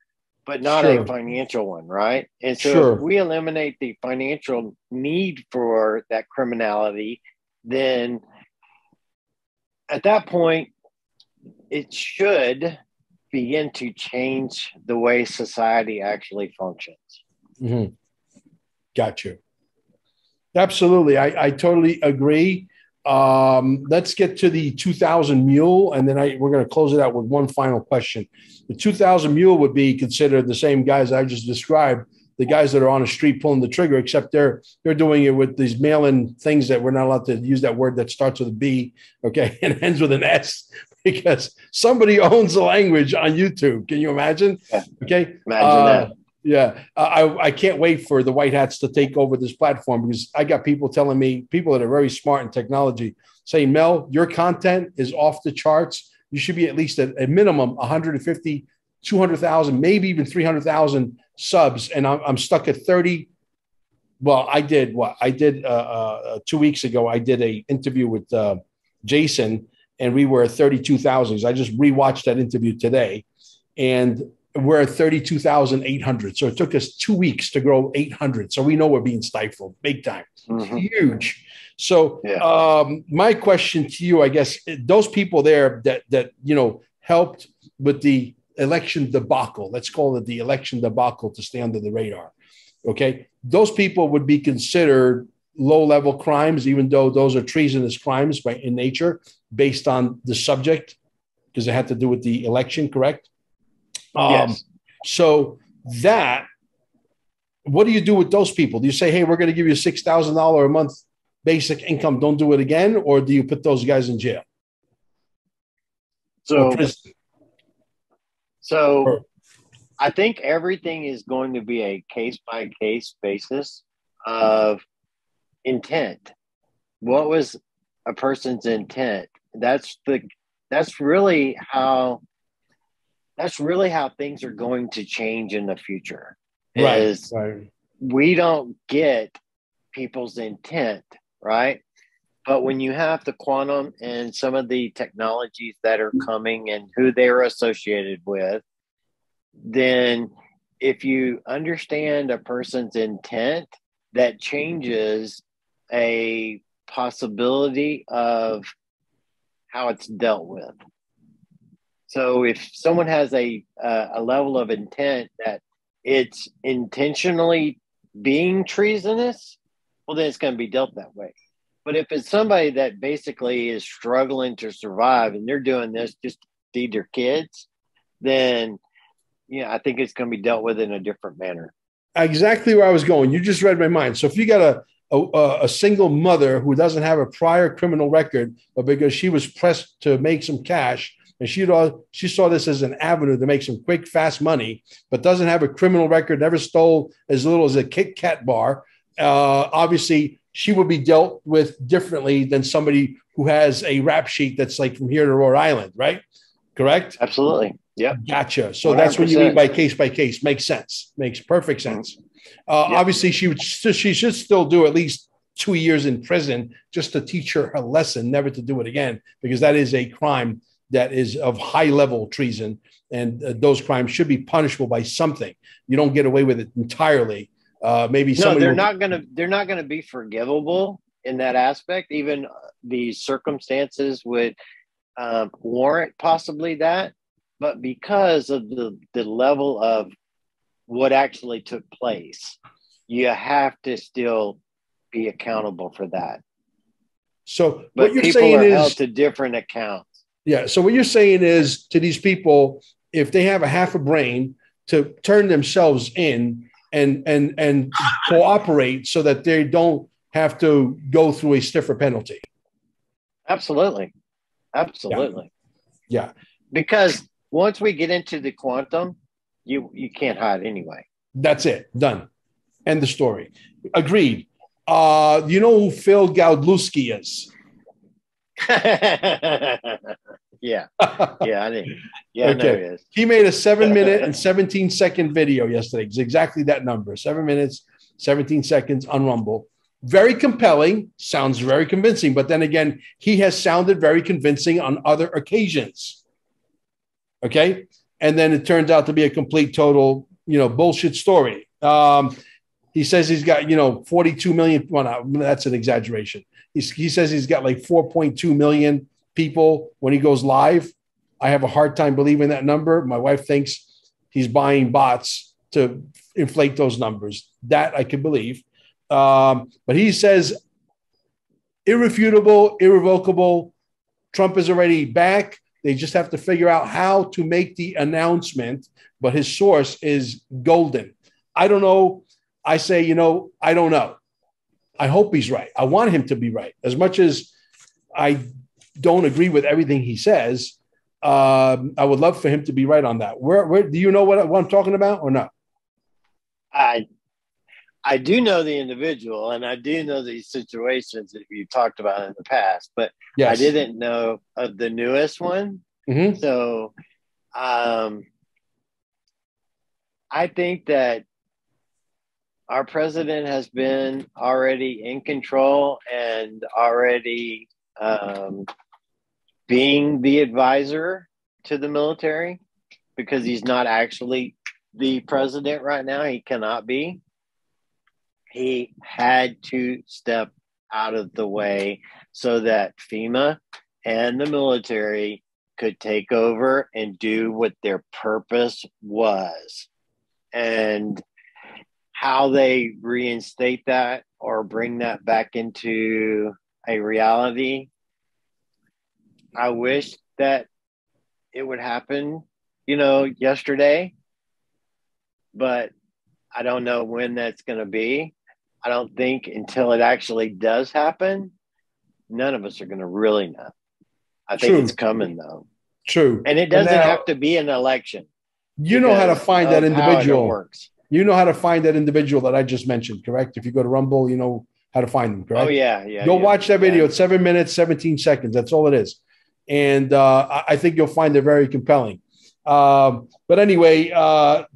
but not a financial one, right? And so if we eliminate the financial need for that criminality, then at that point, it should begin to change the way society actually functions. Mm-hmm. Got you. Absolutely. I totally agree. Let's get to the 2000 mule, and then we're going to close it out with one final question. The 2000 mule would be considered the same guys I just described, the guys that are on the street pulling the trigger, except they're doing it with these mail-in things that we're not allowed to use that word that starts with a B, okay, and ends with an S, because somebody owns the language on YouTube. Can you imagine? Okay. Imagine that. Yeah, I can't wait for the white hats to take over this platform, because I got people telling me, people that are very smart in technology, saying, Mel, your content is off the charts. You should be at least at a minimum 150, 200,000, maybe even 300,000 subs. And I'm stuck at 30. Well, I did 2 weeks ago. I did an interview with Jason, and we were at 32,000. I just rewatched that interview today, and we're at 32,800. So it took us 2 weeks to grow 800. So we know we're being stifled big time. Mm-hmm. Huge. So my question to you, I guess, those people there that helped with the election debacle, let's call it the election debacle to stay under the radar. Okay. Those people would be considered low-level crimes, even though those are treasonous crimes in nature, based on the subject, because it had to do with the election, correct? Yes. So what do you do with those people? Do you say, hey, we're going to give you $6,000 a month basic income, don't do it again? Or do you put those guys in jail? So I think everything is going to be a case-by-case basis of intent. What was a person's intent? That's really how things are going to change in the future. Right. We don't get people's intent, right? But when you have the quantum and some of the technologies that are coming and who they're associated with, then if you understand a person's intent, that changes a possibility of how it's dealt with. So if someone has a level of intent that it's intentionally being treasonous, well, then it's going to be dealt that way. But if it's somebody that basically is struggling to survive and they're doing this just to feed their kids, then I think it's going to be dealt with in a different manner. Exactly where I was going. You just read my mind. So if you got a single mother who doesn't have a prior criminal record, but because she was pressed to make some cash, and she saw this as an avenue to make some quick, fast money, but doesn't have a criminal record, never stole as little as a Kit Kat bar, obviously she would be dealt with differently than somebody who has a rap sheet that's like from here to Rhode Island, right? Correct? Absolutely. Yeah. Gotcha. So 100%. That's what you mean by case by case. Makes sense. Makes perfect sense. Obviously, she should still do at least 2 years in prison just to teach her a lesson, never to do it again, because that is a crime that is of high level treason, and those crimes should be punishable by something. You don't get away with it entirely. Maybe they're not going to be forgivable in that aspect. Even the circumstances would warrant possibly that, but because of the level of what actually took place, you have to still be accountable for that. So but what you're people saying are is held to different accounts. Yeah. So what you're saying is, to these people, if they have a half a brain, to turn themselves in and cooperate so that they don't have to go through a stiffer penalty. Absolutely. Yeah. Because once we get into the quantum, you can't hide anyway. That's it. Done. End the story. Agreed. You know who Phil Godlewski is? Yeah, I did. Yeah, okay. I know it is. He made a 7-minute and 17-second video yesterday. It's exactly that number: 7 minutes, 17 seconds on Rumble. Very compelling. Sounds very convincing. But then again, he has sounded very convincing on other occasions. Okay, and then it turns out to be a complete, total, bullshit story. He says he's got 42 million. Well, no, that's an exaggeration. He says he's got like 4.2 million people when he goes live. I have a hard time believing that number. My wife thinks he's buying bots to inflate those numbers. That I can believe. But he says irrefutable, irrevocable. Trump is already back. They just have to figure out how to make the announcement. But his source is golden. I don't know. I say, I don't know. I hope he's right. I want him to be right. As much as I don't agree with everything he says, I would love for him to be right on that. Where do you know what I'm talking about or not? I do know the individual, and I do know these situations that you talked about in the past, but yes. I didn't know of the newest one. Mm-hmm. So I think that our president has been already in control and already being the advisor to the military, because he's not actually the president right now. He cannot be. He had to step out of the way so that FEMA and the military could take over and do what their purpose was. And how they reinstate that or bring that back into a reality, I wish that it would happen, yesterday, but I don't know when that's going to be. I don't think until it actually does happen, none of us are going to really know. I think it's coming, though. True. And it doesn't have to be an election. You know how to find that individual. You know how to find that individual that I just mentioned, correct? If you go to Rumble, you know how to find them, correct? Oh, yeah. Go watch that video. It's 7 minutes, 17 seconds. That's all it is. And I think you'll find it very compelling. But anyway,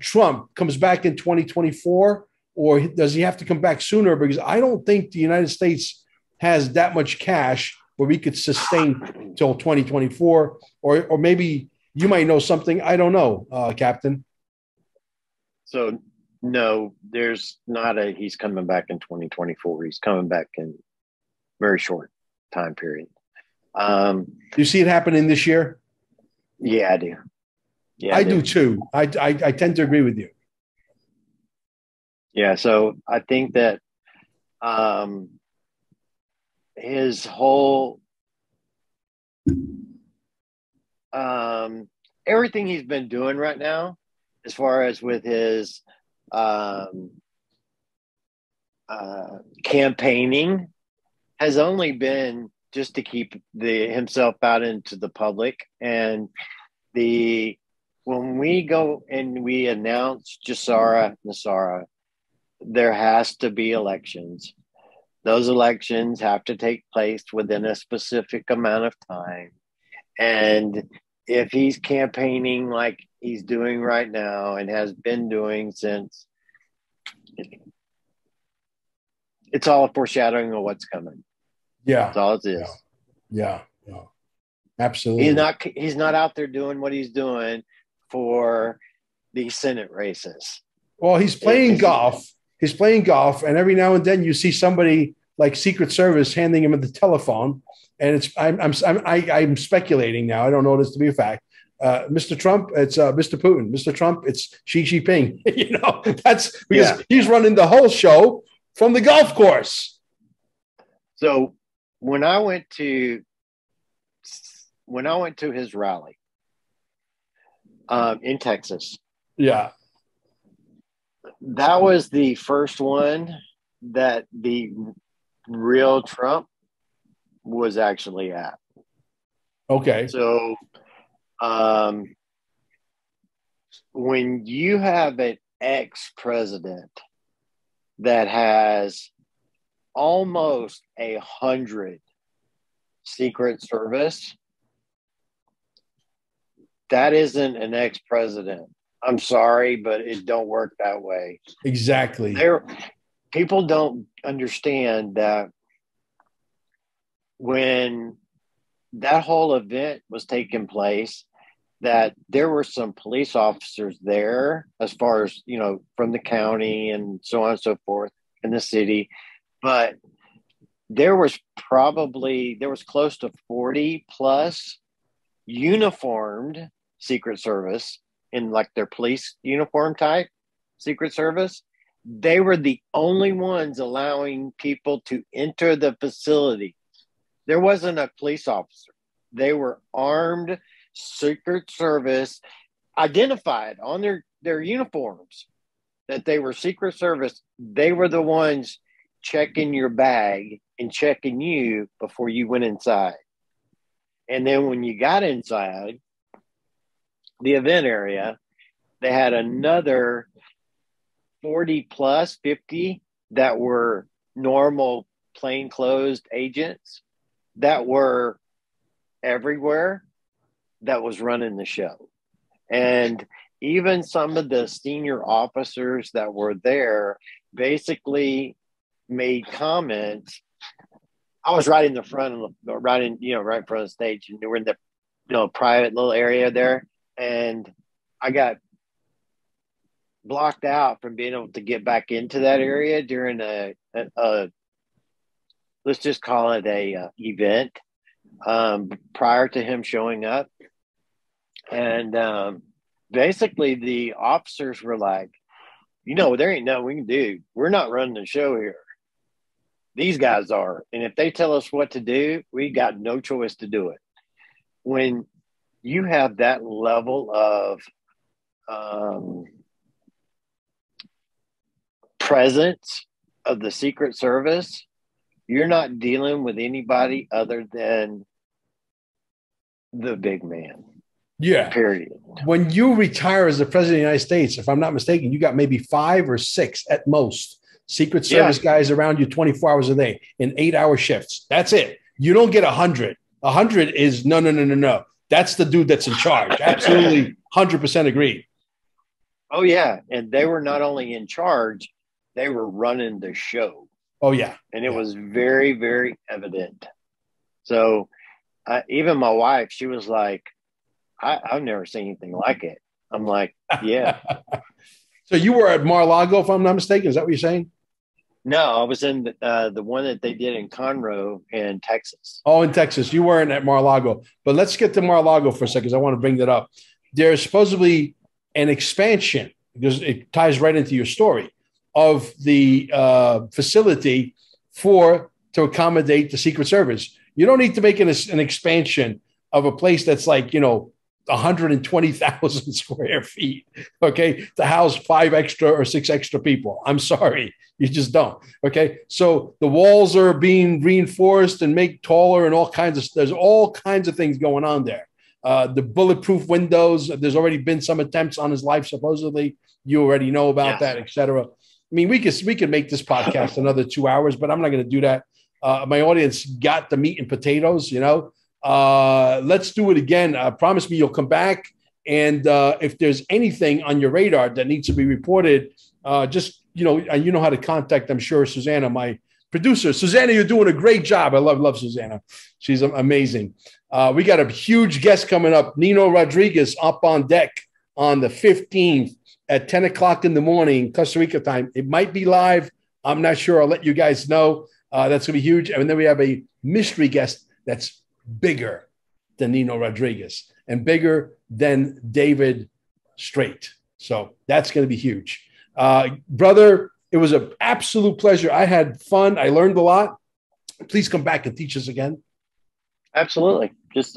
Trump comes back in 2024, or does he have to come back sooner? Because I don't think the United States has that much cash where we could sustain till 2024, or maybe you might know something. I don't know, Captain. So no, there's not he's coming back in 2024. He's coming back in very short time period. Do you see it happening this year? Yeah, I do. Yeah, I do too. I tend to agree with you. Yeah, so I think that his whole everything he's been doing right now, as far as with his campaigning, has only been just to keep himself out into the public. And when we go and we announce Jassara Nassara, there has to be elections. Those elections have to take place within a specific amount of time. And if he's campaigning like he's doing right now and has been doing since, it's all a foreshadowing of what's coming. Yeah. That's all it is. Yeah. Absolutely. He's not out there doing what he's doing for the Senate races. Well, he's playing golf. He's playing golf, and every now and then you see somebody like Secret Service handing him the telephone. And I'm speculating now. I don't know this to be a fact. Mr. Trump, it's Mr. Putin. Mr. Trump, it's Xi Jinping. That's because he's running the whole show from the golf course. So when I went to his rally in Texas, that was the first one that the real Trump was actually at. Okay. So when you have an ex-president that has almost 100 Secret Service, that isn't an ex-president. I'm sorry, but it don't work that way. Exactly. People don't understand that when that whole event was taking place, that there were some police officers there, as far as, from the county and so on and so forth in the city. But there was close to 40 plus uniformed Secret Service in like their police uniform type Secret Service. They were the only ones allowing people to enter the facility. There wasn't a police officer. They were armed Secret Service, identified on their uniforms that they were Secret Service. They were the ones checking your bag and checking you before you went inside. And then when you got inside the event area, they had another 40 plus 50 that were normal plainclothes agents that were everywhere that was running the show. And even some of the senior officers that were there basically made comments. I was right in the front, right in front of the stage, and we're in the private little area there, and I got blocked out from being able to get back into that area during a let's just call it a event prior to him showing up. And basically the officers were like, there ain't nothing we can do. We're not running the show here. These guys are. And if they tell us what to do, we got no choice to do it. When you have that level of presence of the Secret Service, you're not dealing with anybody other than the big man. Yeah. Period. When you retire as the president of the United States, if I'm not mistaken, you got maybe 5 or 6 at most Secret Service guys around you 24 hours a day in 8-hour shifts. That's it. You don't get 100. 100 is no. That's the dude that's in charge. Absolutely 100% agreed. Oh, yeah. And they were not only in charge, they were running the show. Oh, yeah. And it was very, very evident. So even my wife, she was like, I've never seen anything like it. I'm like, yeah. So you were at Mar-a-Lago, if I'm not mistaken. Is that what you're saying? No, I was in the one that they did in Conroe in Texas. Oh, in Texas. You weren't at Mar-a-Lago. But let's get to Mar-a-Lago for a second, because I want to bring that up. There's supposedly an expansion, because it ties right into your story, of the facility to accommodate the Secret Service. You don't need to make an expansion of a place that's like, 120,000 square feet, okay, to house 5 extra or 6 extra people. I'm sorry, you just don't. Okay, so the walls are being reinforced and made taller, and there's all kinds of things going on there. The bulletproof windows. There's already been some attempts on his life, supposedly. You already know about that, etc. I mean, we could make this podcast another 2 hours, but I'm not going to do that. My audience got the meat and potatoes, Let's do it again. Promise me you'll come back. And if there's anything on your radar that needs to be reported, just, you know how to contact, I'm sure, Susanna, my producer. Susanna, you're doing a great job. I love Susanna. She's amazing. We got a huge guest coming up, Nino Rodriguez, up on deck on the 15th at 10 o'clock in the morning, Costa Rica time. It might be live. I'm not sure. I'll let you guys know. That's going to be huge. And then we have a mystery guest that's bigger than Nino Rodriguez and bigger than David Straight. So that's going to be huge. Brother, it was an absolute pleasure. I had fun. I learned a lot. Please come back and teach us again. Absolutely. Just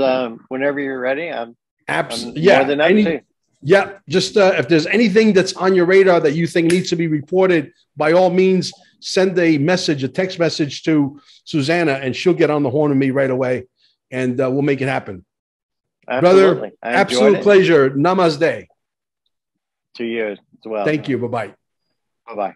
whenever you're ready. I'm more than happy. Yeah. Just if there's anything that's on your radar that you think needs to be reported, by all means, send a text message to Susanna, and she'll get on the horn with me right away, and we'll make it happen. Absolutely. Brother, absolute pleasure. Namaste. To you as well. Thank you. Bye-bye. Bye-bye.